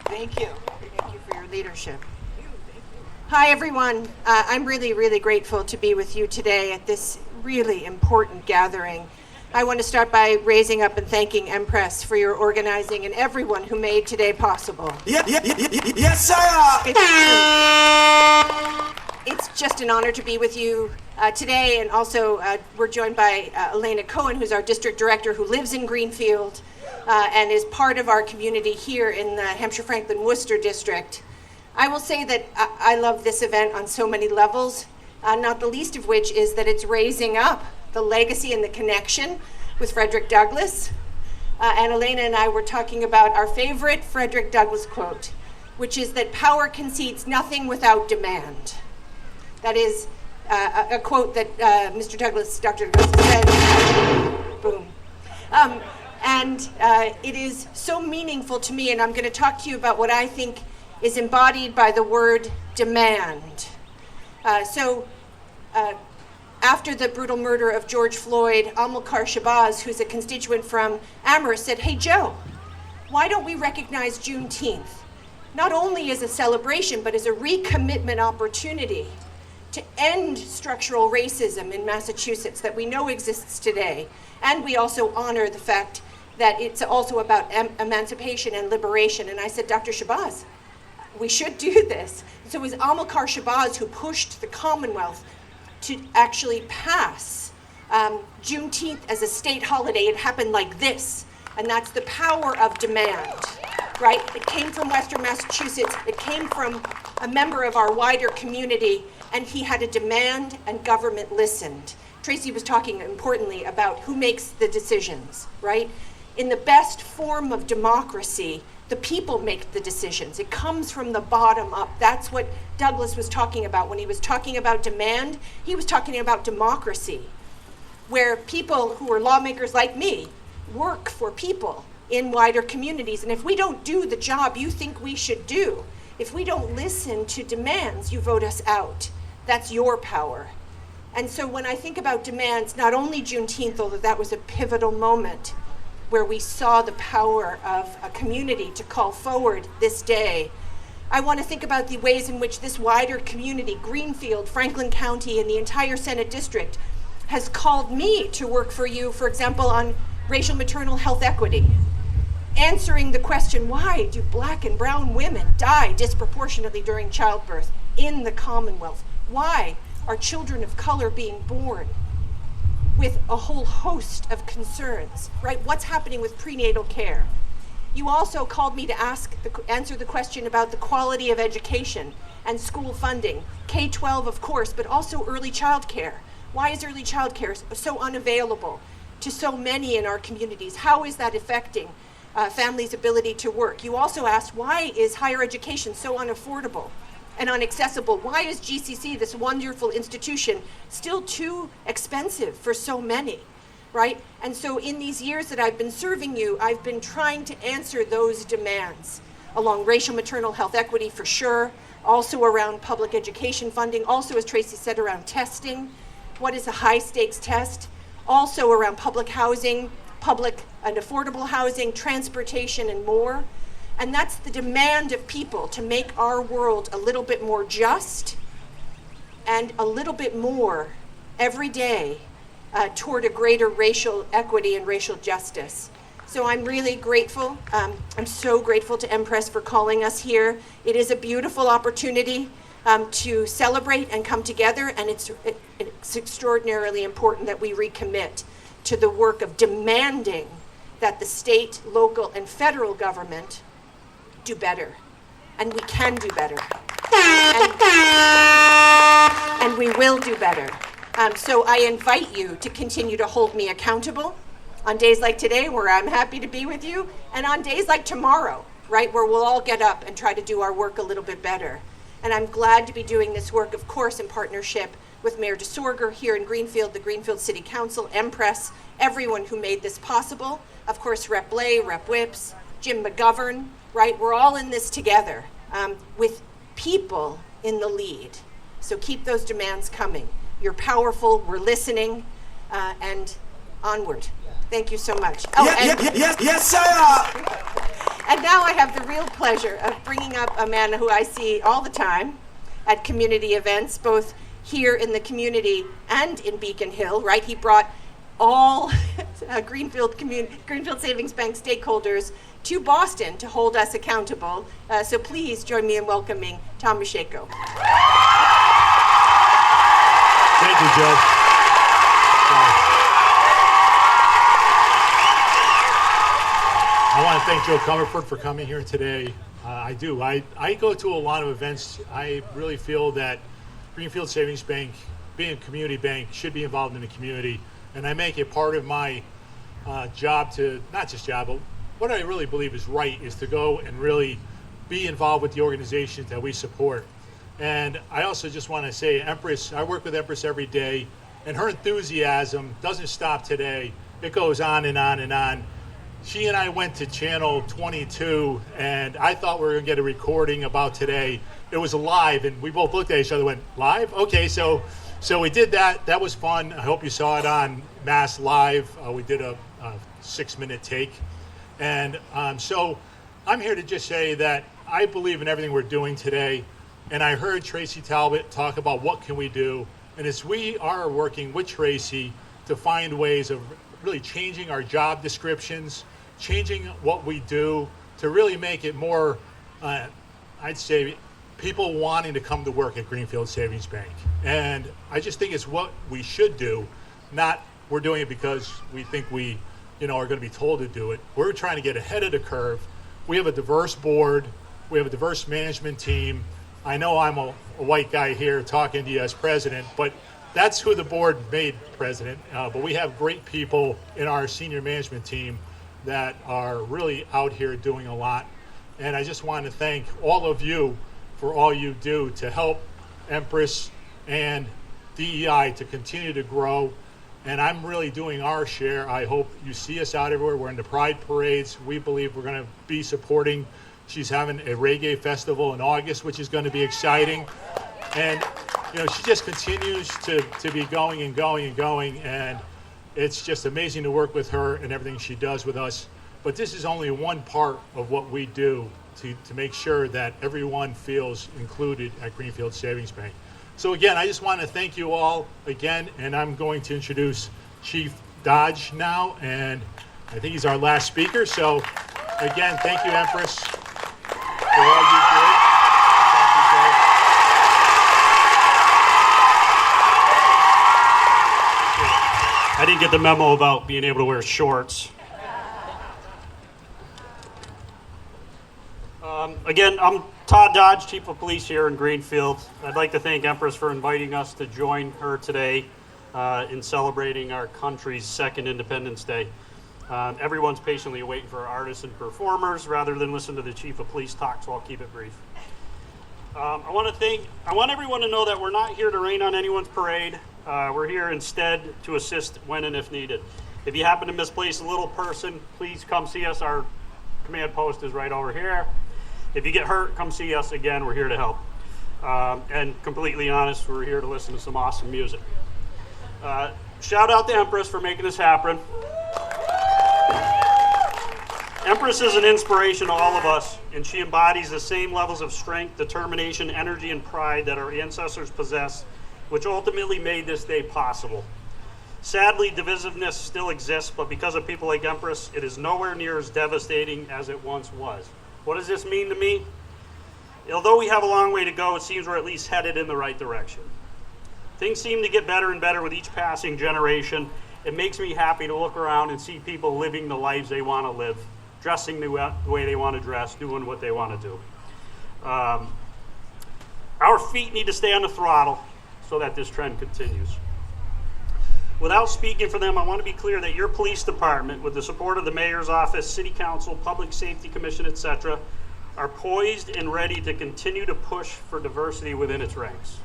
Thank you. Thank you for your leadership. Hi, everyone. I'm really grateful to be with you today at this really important gathering. I want to start by raising up and thanking Empress for your organizing and everyone who made today possible. Yes, sir. It's just an honor to be with you today, and also we're joined by Elena Cohen, who's our district director, who lives in Greenfield and is part of our community here in the Hampshire-Franklin-Worcester district. I will say that I love this event on so many levels, not the least of which is that it's raising up the legacy and the connection with Frederick Douglass. And Elena and I were talking about our favorite Frederick Douglass quote, which is that power concedes nothing without demand. That is a quote that Dr. Douglass said. Boom. And it is so meaningful to me, and I'm going to talk to you about what I think is embodied by the word demand. After the brutal murder of George Floyd, Amilcar Shabazz, who's a constituent from Amherst, said, "Hey, Joe, why don't we recognize Juneteenth, not only as a celebration, but as a recommitment opportunity to end structural racism in Massachusetts that we know exists today. And we also honor the fact that it's also about emancipation and liberation." And I said, "Dr. Shabazz, we should do this." So it was Amilcar Shabazz who pushed the Commonwealth to actually pass Juneteenth as a state holiday. It happened like this, and that's the power of demand, right? It came from Western Massachusetts. It came from a member of our wider community, and he had a demand, and government listened. Tracy was talking importantly about who makes the decisions, right? In the best form of democracy, the people make the decisions. It comes from the bottom up. That's what Douglass was talking about. When he was talking about demand, he was talking about democracy, where people who are lawmakers like me work for people in wider communities. And if we don't do the job you think we should do, if we don't listen to demands, you vote us out. That's your power. And so when I think about demands, not only Juneteenth, although that was a pivotal moment where we saw the power of a community to call forward this day, I want to think about the ways in which this wider community, Greenfield, Franklin County, and the entire Senate District, has called me to work for you, for example, on racial maternal health equity. Answering the question, why do Black and brown women die disproportionately during childbirth in the Commonwealth? Why are children of color being born with a whole host of concerns, right? What's happening with prenatal care? You also called me to answer the question about the quality of education and school funding, K-12 of course, but also early child care. Why is early child care so unavailable to so many in our communities? How is that affecting families' ability to work? You also asked, why is higher education so unaffordable and unaccessible? Why is GCC, this wonderful institution, still too expensive for so many, right? And so in these years that I've been serving you, I've been trying to answer those demands along racial maternal health equity for sure, also around public education funding, also, as Tracy said, around testing. What is a high stakes test? Also around public housing, public and affordable housing, transportation, and more. And that's the demand of people to make our world a little bit more just and a little bit more every day toward a greater racial equity and racial justice. So I'm really grateful. I'm so grateful to Empress for calling us here. It is a beautiful opportunity to celebrate and come together, and it's extraordinarily important that we recommit to the work of demanding that the state, local, and federal government do better. And we can do better. And we will do better. So I invite you to continue to hold me accountable on days like today, where I'm happy to be with you, and on days like tomorrow, right, where we'll all get up and try to do our work a little bit better. And I'm glad to be doing this work, of course, in partnership with Mayor DeSorger here in Greenfield, the Greenfield City Council, Empress, everyone who made this possible. Of course, Rep. Blay, Rep. Whips, Jim McGovern, right? We're all in this together with people in the lead. So keep those demands coming. You're powerful, we're listening, and onward. Thank you so much. Oh, Yes, sir. And now I have the real pleasure of bringing up a man who I see all the time at community events, both here in the community and in Beacon Hill, right? He brought all Greenfield Savings Bank stakeholders to Boston to hold us accountable. So please join me in welcoming Tom Masheko. Thank you, Joe. I want to thank Joe Comerford for coming here today. I do. I go to a lot of events. I really feel that Greenfield Savings Bank, being a community bank, should be involved in the community. And I make it part of my job to, not just job, but what I really believe is right is to go and really be involved with the organizations that we support. And I also just want to say, Empress, I work with Empress every day, and her enthusiasm doesn't stop today. It goes on and on and on. She and I went to channel 22, and I thought we were going to get a recording about today. It was live, and we both looked at each other and went, live? Okay, so we did that. That was fun. I hope you saw it on Mass Live. We did a 6-minute take. And so I'm here to just say that I believe in everything we're doing today. And I heard Tracy Talbot talk about what can we do. And as we are working with Tracy to find ways of really changing our job descriptions, changing what we do to really make it more, I'd say, people wanting to come to work at Greenfield Savings Bank. And I just think it's what we should do, not we're doing it because we think we are going to be told to do it. We're trying to get ahead of the curve. We have a diverse board. We have a diverse management team. I know I'm a white guy here talking to you as president, but that's who the board made president. But we have great people in our senior management team that are really out here doing a lot. And I just want to thank all of you for all you do to help Empress and DEI to continue to grow. And I'm really doing our share. I hope you see us out everywhere. We're in the Pride parades. We believe we're going to be supporting. She's having a reggae festival in August, which is going to be exciting. And she just continues to be going and going and going. And it's just amazing to work with her and everything she does with us. But this is only one part of what we do to make sure that everyone feels included at Greenfield Savings Bank. So again, I just want to thank you all again, and I'm going to introduce Chief Dodge now, and I think he's our last speaker. So again, thank you, Empress, for all you do. Thank you, Joe. I didn't get the memo about being able to wear shorts. Again, I'm Todd Dodge, Chief of Police here in Greenfield. I'd like to thank Empress for inviting us to join her today in celebrating our country's second Independence Day. Everyone's patiently waiting for our artists and performers rather than listen to the Chief of Police talk, so I'll keep it brief. I want everyone to know that we're not here to rain on anyone's parade. We're here instead to assist when and if needed. If you happen to misplace a little person, please come see us. Our command post is right over here. If you get hurt, come see us again. We're here to help. And completely honest, we're here to listen to some awesome music. Shout out to Empress for making this happen. Empress is an inspiration to all of us, and she embodies the same levels of strength, determination, energy, and pride that our ancestors possessed which ultimately made this day possible. Sadly, divisiveness still exists, but because of people like Empress, it is nowhere near as devastating as it once was. What does this mean to me? Although we have a long way to go, it seems we're at least headed in the right direction. Things seem to get better and better with each passing generation. It makes me happy to look around and see people living the lives they want to live, dressing the way they want to dress, doing what they want to do. Our feet need to stay on the throttle so that this trend continues. Without speaking for them, I want to be clear that your police department, with the support of the mayor's office, city council, public safety commission, etc., are poised and ready to continue to push for diversity within its ranks.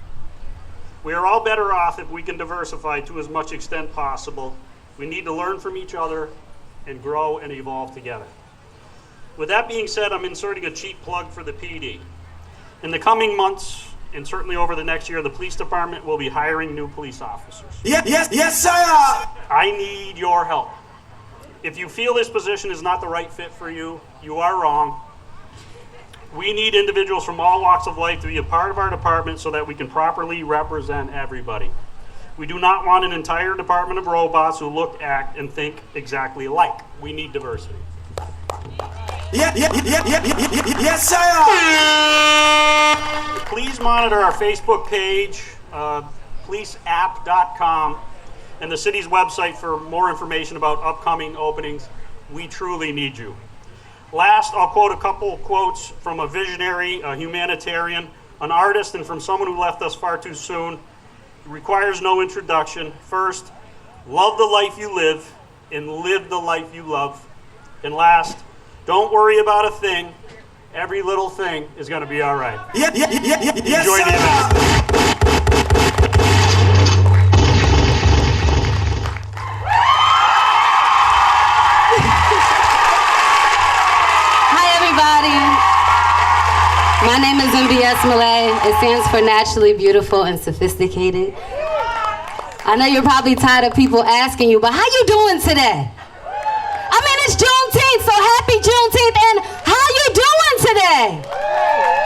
We are all better off if we can diversify to as much extent possible. We need to learn from each other and grow and evolve together. With that being said, I'm inserting a cheap plug for the PD. In the coming months, and certainly over the next year, the police department will be hiring new police officers. Yes, sir. I need your help. If you feel this position is not the right fit for you, you are wrong. We need individuals from all walks of life to be a part of our department so that we can properly represent everybody. We do not want an entire department of robots who look, act, and think exactly alike. We need diversity. Yes, sir. Please monitor our Facebook page, policeapp.com, and the city's website for more information about upcoming openings. We truly need you. Last, I'll quote a couple quotes from a visionary, a humanitarian, an artist, and from someone who left us far too soon. It requires no introduction. First, love the life you live and live the life you love. And last, don't worry about a thing. Every little thing is going to be all right. Yes, Enjoy the event. My name is MBS Malay. It stands for Naturally Beautiful and Sophisticated. I know you're probably tired of people asking you, but how you doing today? I mean, it's Juneteenth, so happy Juneteenth, and how you doing today?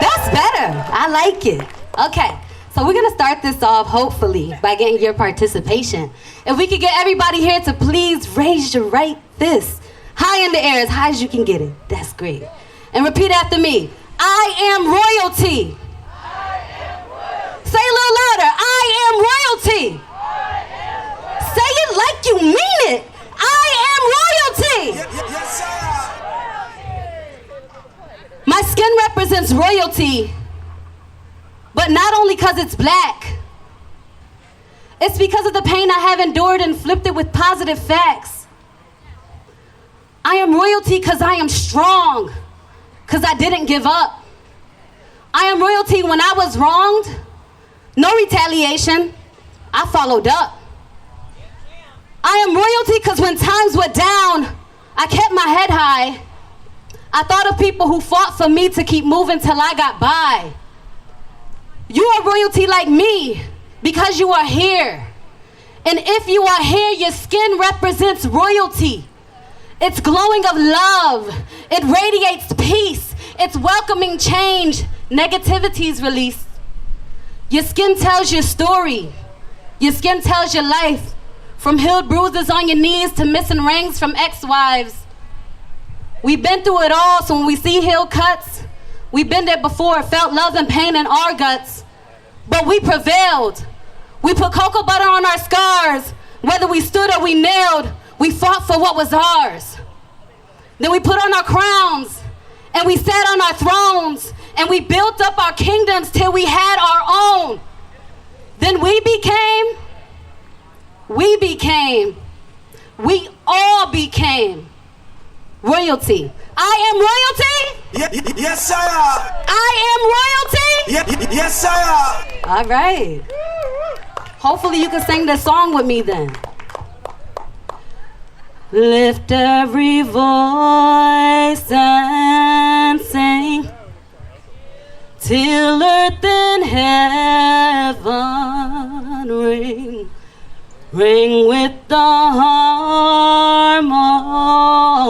That's better. I like it. Okay, so we're gonna start this off, hopefully, by getting your participation. If we could get everybody here to please raise your right fist high in the air, as high as you can get it. That's great. And repeat after me. I am royalty. Say it a little louder. I am royalty. Say it like you mean it. I am royalty. Yes, sir. My skin represents royalty, but not only because it's black. It's because of the pain I have endured and flipped it with positive facts. I am royalty because I am strong. Because I didn't give up. I am royalty when I was wronged. No retaliation. I followed up. I am royalty because when times were down, I kept my head high. I thought of people who fought for me to keep moving till I got by. You are royalty like me because you are here. And if you are here, your skin represents royalty. It's glowing of love. It radiates peace. It's welcoming change. Negativity is released. Your skin tells your story. Your skin tells your life. From healed bruises on your knees to missing rings from ex-wives. We've been through it all, so when we see healed cuts, we've been there before, felt love and pain in our guts. But we prevailed. We put cocoa butter on our scars. Whether we stood or we knelt, we fought for what was ours. Then we put on our crowns and we sat on our thrones and we built up our kingdoms till we had our own. Then we all became royalty. I am royalty. Yes, sir. I am royalty. Yes, sir. All right. Hopefully you can sing this song with me then. Lift every voice and sing till earth and heaven ring. Ring with the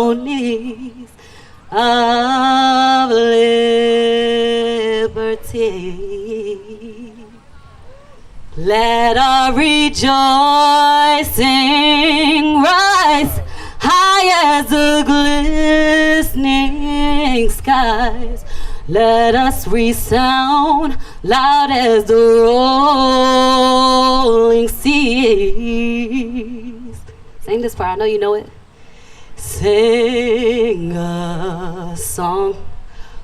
harmonies of liberty. Let are rejoicing. Rise high as the glistening skies. Let us resound loud as the rolling seas. Sing this part, I know you know it. Sing a song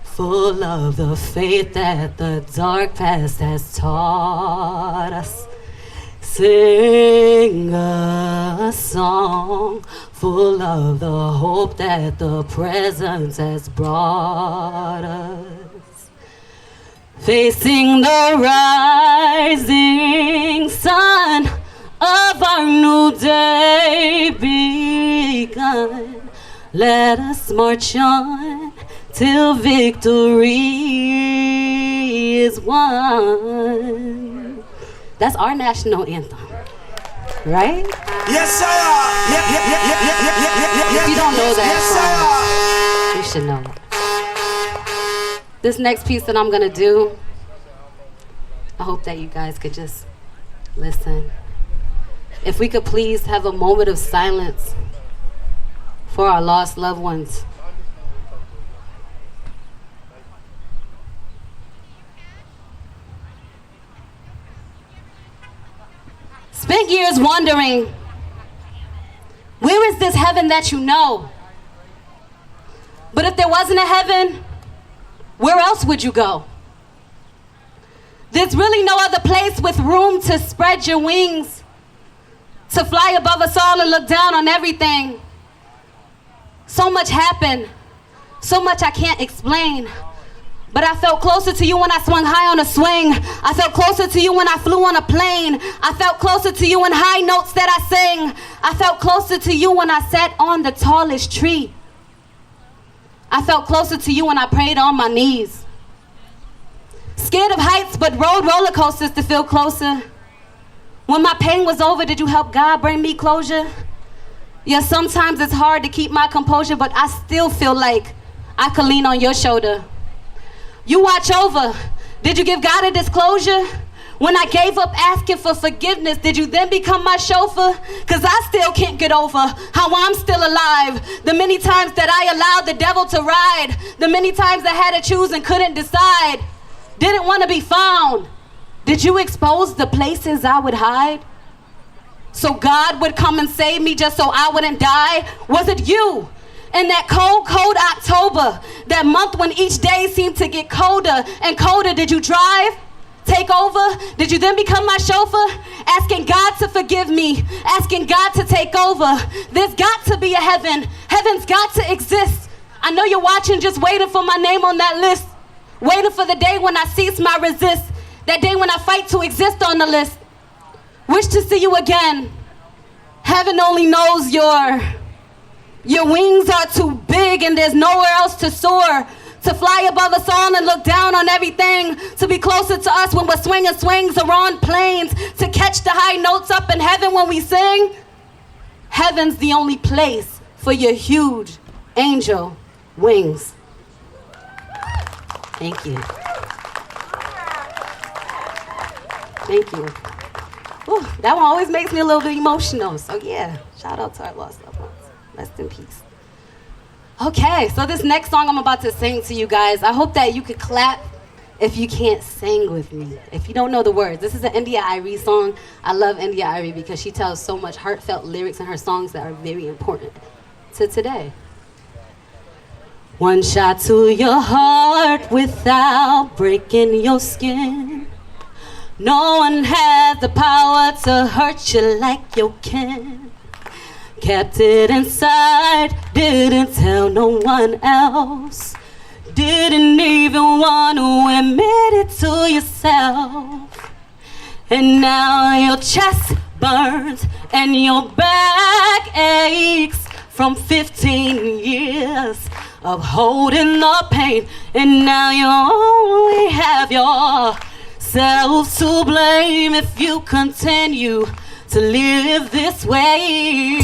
full of the faith that the dark past has taught us. Sing a song full of the hope that the present has brought us. Facing the rising sun of our new day begun. Let us march on till victory is won. That's our national anthem, right? Yes, sir. If you don't know that yes, song, you should know it. This next piece that I'm gonna do, I hope that you guys could just listen. If we could please have a moment of silence for our lost loved ones. Spent years wondering, where is this heaven that you know? But if there wasn't a heaven, where else would you go? There's really no other place with room to spread your wings, to fly above us all and look down on everything. So much happened, so much I can't explain. But I felt closer to you when I swung high on a swing. I felt closer to you when I flew on a plane. I felt closer to you in high notes that I sang. I felt closer to you when I sat on the tallest tree. I felt closer to you when I prayed on my knees. Scared of heights, but rode roller coasters to feel closer. When my pain was over, did you help God bring me closure? Yeah, sometimes it's hard to keep my composure, but I still feel like I could lean on your shoulder. You watch over. Did you give God a disclosure? When I gave up asking for forgiveness, did you then become my chauffeur? Cause I still can't get over how I'm still alive. The many times that I allowed the devil to ride. The many times I had to choose and couldn't decide. Didn't want to be found. Did you expose the places I would hide? So God would come and save me just so I wouldn't die? Was it you? In that cold, cold October, that month when each day seemed to get colder and colder, did you drive? Take over? Did you then become my chauffeur? Asking God to forgive me, asking God to take over. There's got to be a heaven. Heaven's got to exist. I know you're watching, just waiting for my name on that list. Waiting for the day when I cease my resist. That day when I fight to exist on the list. Wish to see you again. Heaven only knows your wings are too big and there's nowhere else to soar. To fly above us all and look down on everything. To be closer to us when we're swinging swings or on planes. To catch the high notes up in heaven when we sing. Heaven's the only place for your huge angel wings. Thank you. Thank you. Ooh, that one always makes me a little bit emotional. So yeah, shout out to our lost loved ones. Rest in peace. Okay, so this next song I'm about to sing to you guys, I hope that you could clap if you can't sing with me, if you don't know the words. This is an India Irie song. I love India Irie because she tells so much heartfelt lyrics in her songs that are very important to today. One shot to your heart without breaking your skin. No one has the power to hurt you like you can. Kept it inside, didn't tell no one else. Didn't even want to admit it to yourself. And now your chest burns and your back aches from 15 years of holding the pain. And now you only have yourself to blame if you continue to live this way.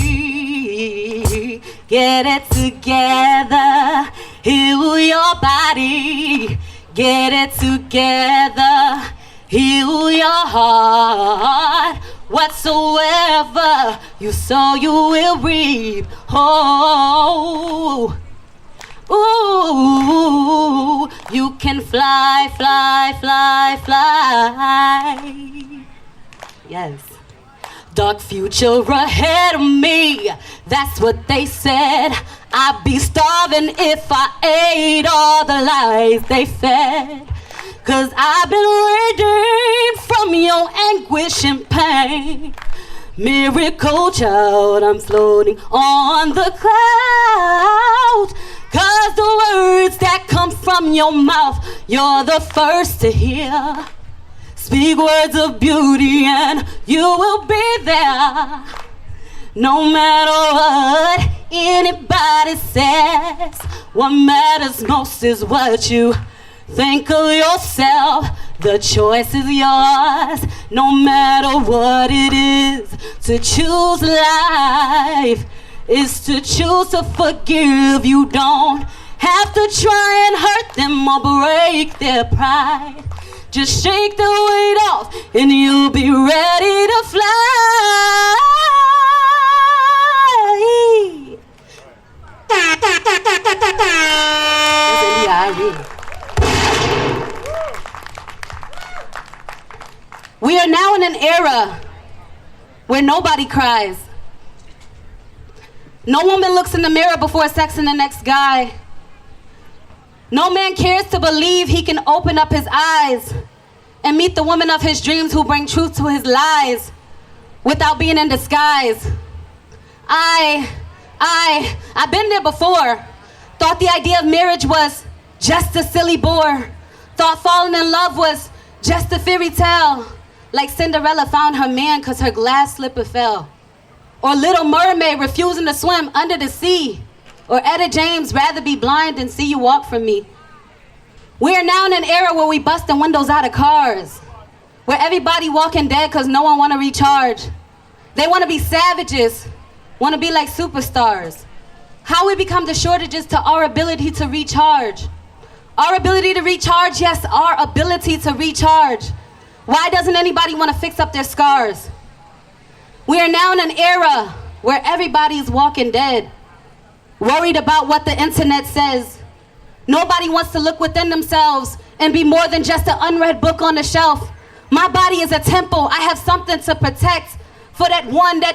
Get it together, heal your body. Get it together, heal your heart. Whatsoever you sow, you will reap. Oh, ooh, you can fly, fly, fly, fly. Yes. Dark future ahead of me, that's what they said. I'd be starving if I ate all the lies they fed. 'Cause I've been redeemed from your anguish and pain. Miracle child, I'm floating on the clouds. 'Cause the words that come from your mouth, you're the first to hear. Speak words of beauty and you will be there. No matter what anybody says, what matters most is what you think of yourself. The choice is yours, no matter what it is. To choose life is to choose to forgive. You don't have to try and hurt them or break their pride. Just shake the weight off and you'll be ready to fly. We are now in an era where nobody cries. No woman looks in the mirror before sexing the next guy. No man cares to believe he can open up his eyes and meet the woman of his dreams who bring truth to his lies without being in disguise. I've been there before. Thought the idea of marriage was just a silly bore. Thought falling in love was just a fairy tale. Like Cinderella found her man 'cause her glass slipper fell. Or Little Mermaid refusing to swim under the sea. Or Etta James rather be blind than see you walk from me. We are now in an era where we busting windows out of cars. Where everybody walking dead 'cause no one want to recharge. They want to be savages, want to be like superstars. How we become the shortages to our ability to recharge. Our ability to recharge, yes, our ability to recharge. Why doesn't anybody want to fix up their scars? We are now in an era where everybody is walking dead, worried about what the internet says. Nobody wants to look within themselves and be more than just an unread book on the shelf. My body is a temple. I have something to protect for that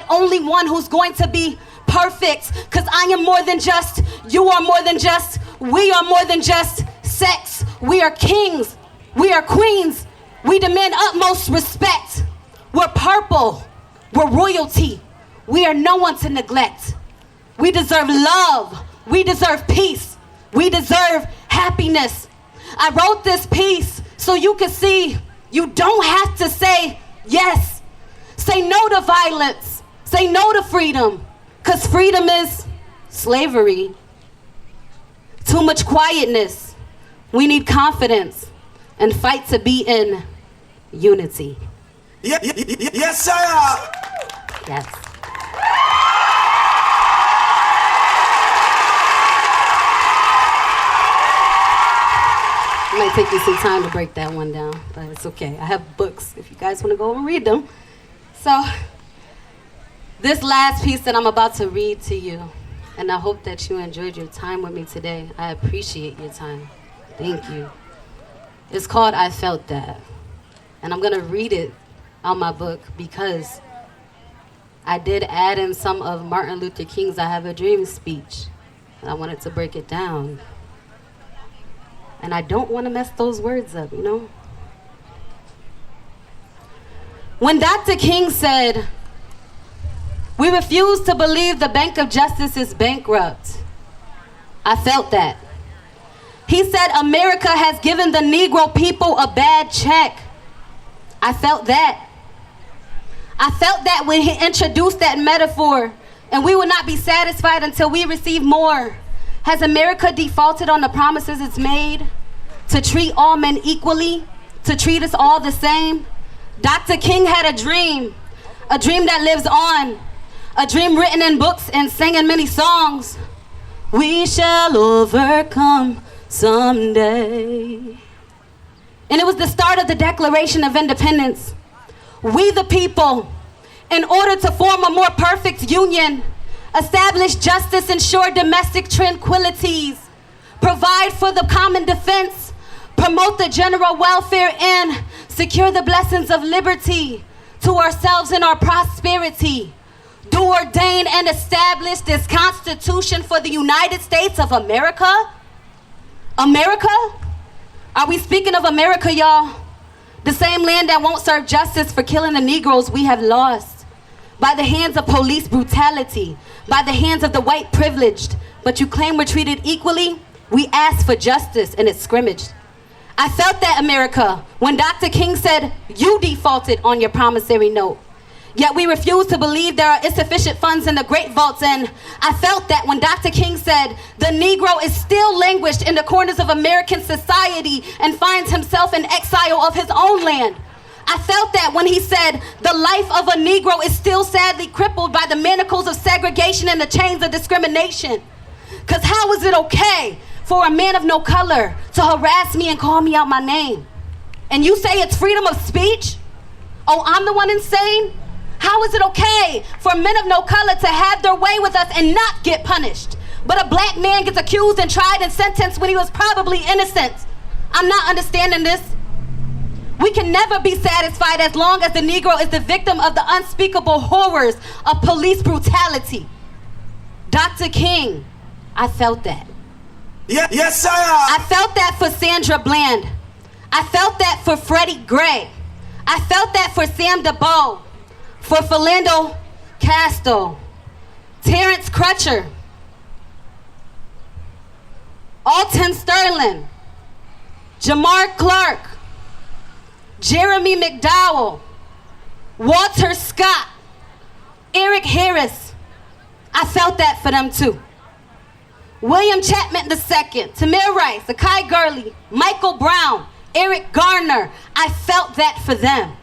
only one who's going to be perfect. 'Cause I am more than just, you are more than just, we are more than just sex. We are kings. We are queens. We demand utmost respect. We're purple. We're royalty. We are no one to neglect. We deserve love. We deserve peace. We deserve happiness. I wrote this piece so you can see you don't have to say yes. Say no to violence. Say no to freedom. 'Cause freedom is slavery. Too much quietness. We need confidence and fight to be in unity. Yes, sir. Yes. It might take me some time to break that one down, but it's okay. I have books if you guys want to go and read them. So, this last piece that I'm about to read to you, and I hope that you enjoyed your time with me today. I appreciate your time. Thank you. It's called I Felt That. And I'm going to read it on my book because I did add in some of Martin Luther King's I Have a Dream speech. And I wanted to break it down. And I don't want to mess those words up, you know? When Dr. King said, "We refuse to believe the Bank of Justice is bankrupt," I felt that. He said, "America has given the Negro people a bad check." I felt that. I felt that when he introduced that metaphor, and we will not be satisfied until we receive more. Has America defaulted on the promises it's made to treat all men equally, to treat us all the same? Dr. King had a dream that lives on, a dream written in books and sang in many songs. We shall overcome someday. And it was the start of the Declaration of Independence. We the people in order to form a more perfect union, establish justice, ensure domestic tranquilities, provide for the common defense, promote the general welfare, and secure the blessings of liberty to ourselves and our prosperity. Do ordain and establish this Constitution for the United States of America? America? Are we speaking of America, y'all? The same land that won't serve justice for killing the Negroes we have lost by the hands of police brutality, by the hands of the white privileged, but you claim we're treated equally? We ask for justice and it's scrimmaged. I felt that, America, when Dr. King said you defaulted on your promissory note. Yet we refuse to believe there are insufficient funds in the great vaults, and I felt that when Dr. King said the Negro is still languished in the corners of American society and finds himself in exile of his own land. I felt that when he said the life of a Negro is still sadly crippled by the manacles of segregation and the chains of discrimination. Because how is it okay for a man of no color to harass me and call me out my name? And you say it's freedom of speech? Oh, I'm the one insane? How is it okay for men of no color to have their way with us and not get punished? But a black man gets accused and tried and sentenced when he was probably innocent. I'm not understanding this. We can never be satisfied as long as the Negro is the victim of the unspeakable horrors of police brutality. Dr. King, I felt that. Yes, sir. I felt that for Sandra Bland. I felt that for Freddie Gray. I felt that for Sam DeBow, for Philando Castile, Terrence Crutcher, Alton Sterling, Jamar Clark, Jeremy McDowell, Walter Scott, Eric Harris. I felt that for them too. William Chapman II, Tamir Rice, Akai Gurley, Michael Brown, Eric Garner. I felt that for them.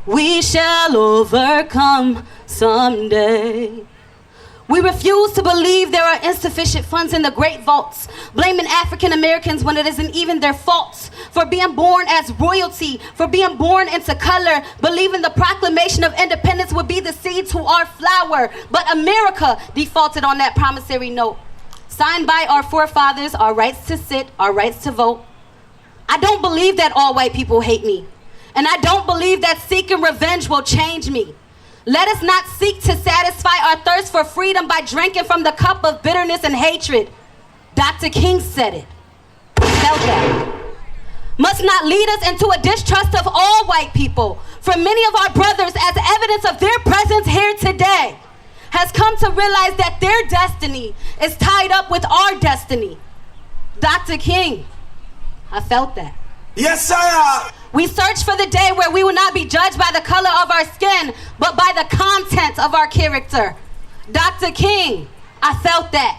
We shall overcome someday. We refuse to believe there are insufficient funds in the great vaults, blaming African Americans when it isn't even their faults, for being born as royalty, for being born into color, believing the Proclamation of Independence would be the seed to our flower. But America defaulted on that promissory note, signed by our forefathers, our rights to sit, our rights to vote. I don't believe that all white people hate me. And I don't believe that seeking revenge will change me. Let us not seek to satisfy our thirst for freedom by drinking from the cup of bitterness and hatred. Dr. King said it. Felt that. Must not lead us into a distrust of all white people. For many of our brothers, as evidence of their presence here today, has come to realize that their destiny is tied up with our destiny. Dr. King, I felt that. Yes, sir. We search for the day where we will not be judged by the color of our skin, but by the content of our character. Dr. King, I felt that.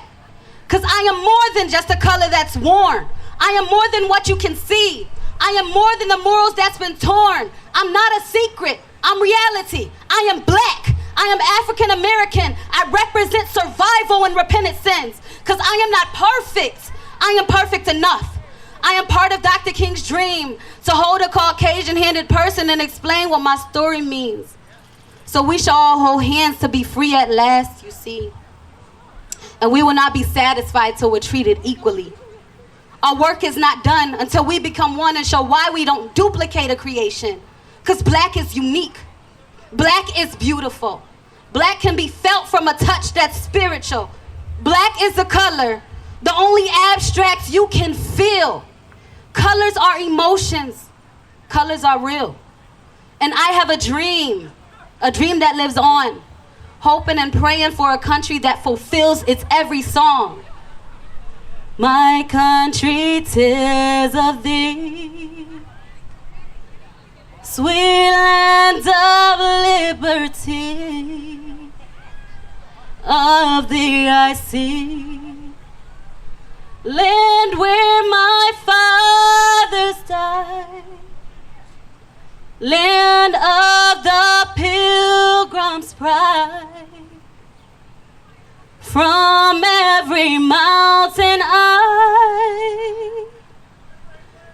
Because I am more than just a color that's worn. I am more than what you can see. I am more than the morals that's been torn. I'm not a secret. I'm reality. I am black. I am African American. I represent survival and repentant sins. Because I am not perfect. I am perfect enough. I am part of Dr. King's dream to hold a Caucasian-handed person and explain what my story means. So we shall all hold hands to be free at last, you see. And we will not be satisfied till we're treated equally. Our work is not done until we become one and show why we don't duplicate a creation. Because black is unique. Black is beautiful. Black can be felt from a touch that's spiritual. Black is the color, the only abstract you can feel. Colors are emotions. Colors are real. And I have a dream that lives on, hoping and praying for a country that fulfills its every song. My country, 'tis of thee, sweet land of liberty, of thee I see. Land where my fathers died, land of the pilgrim's pride. From every mountain I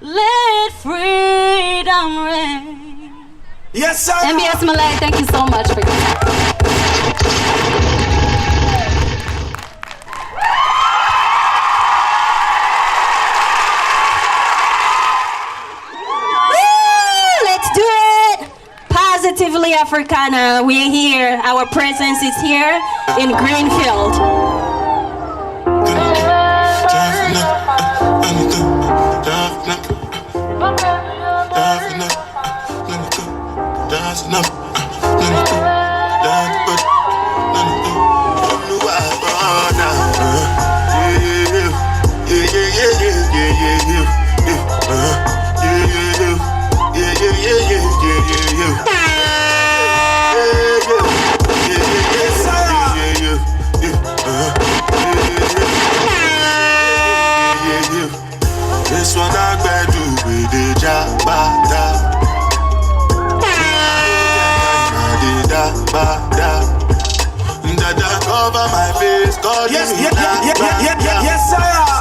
let freedom reign. Yes, sir. MBS Malay, thank you so much for your time. Positively Africana, we're here. Our presence is here in Greenfield. This one I do with the jabata. Dada cover my face, God yes, yes, sir.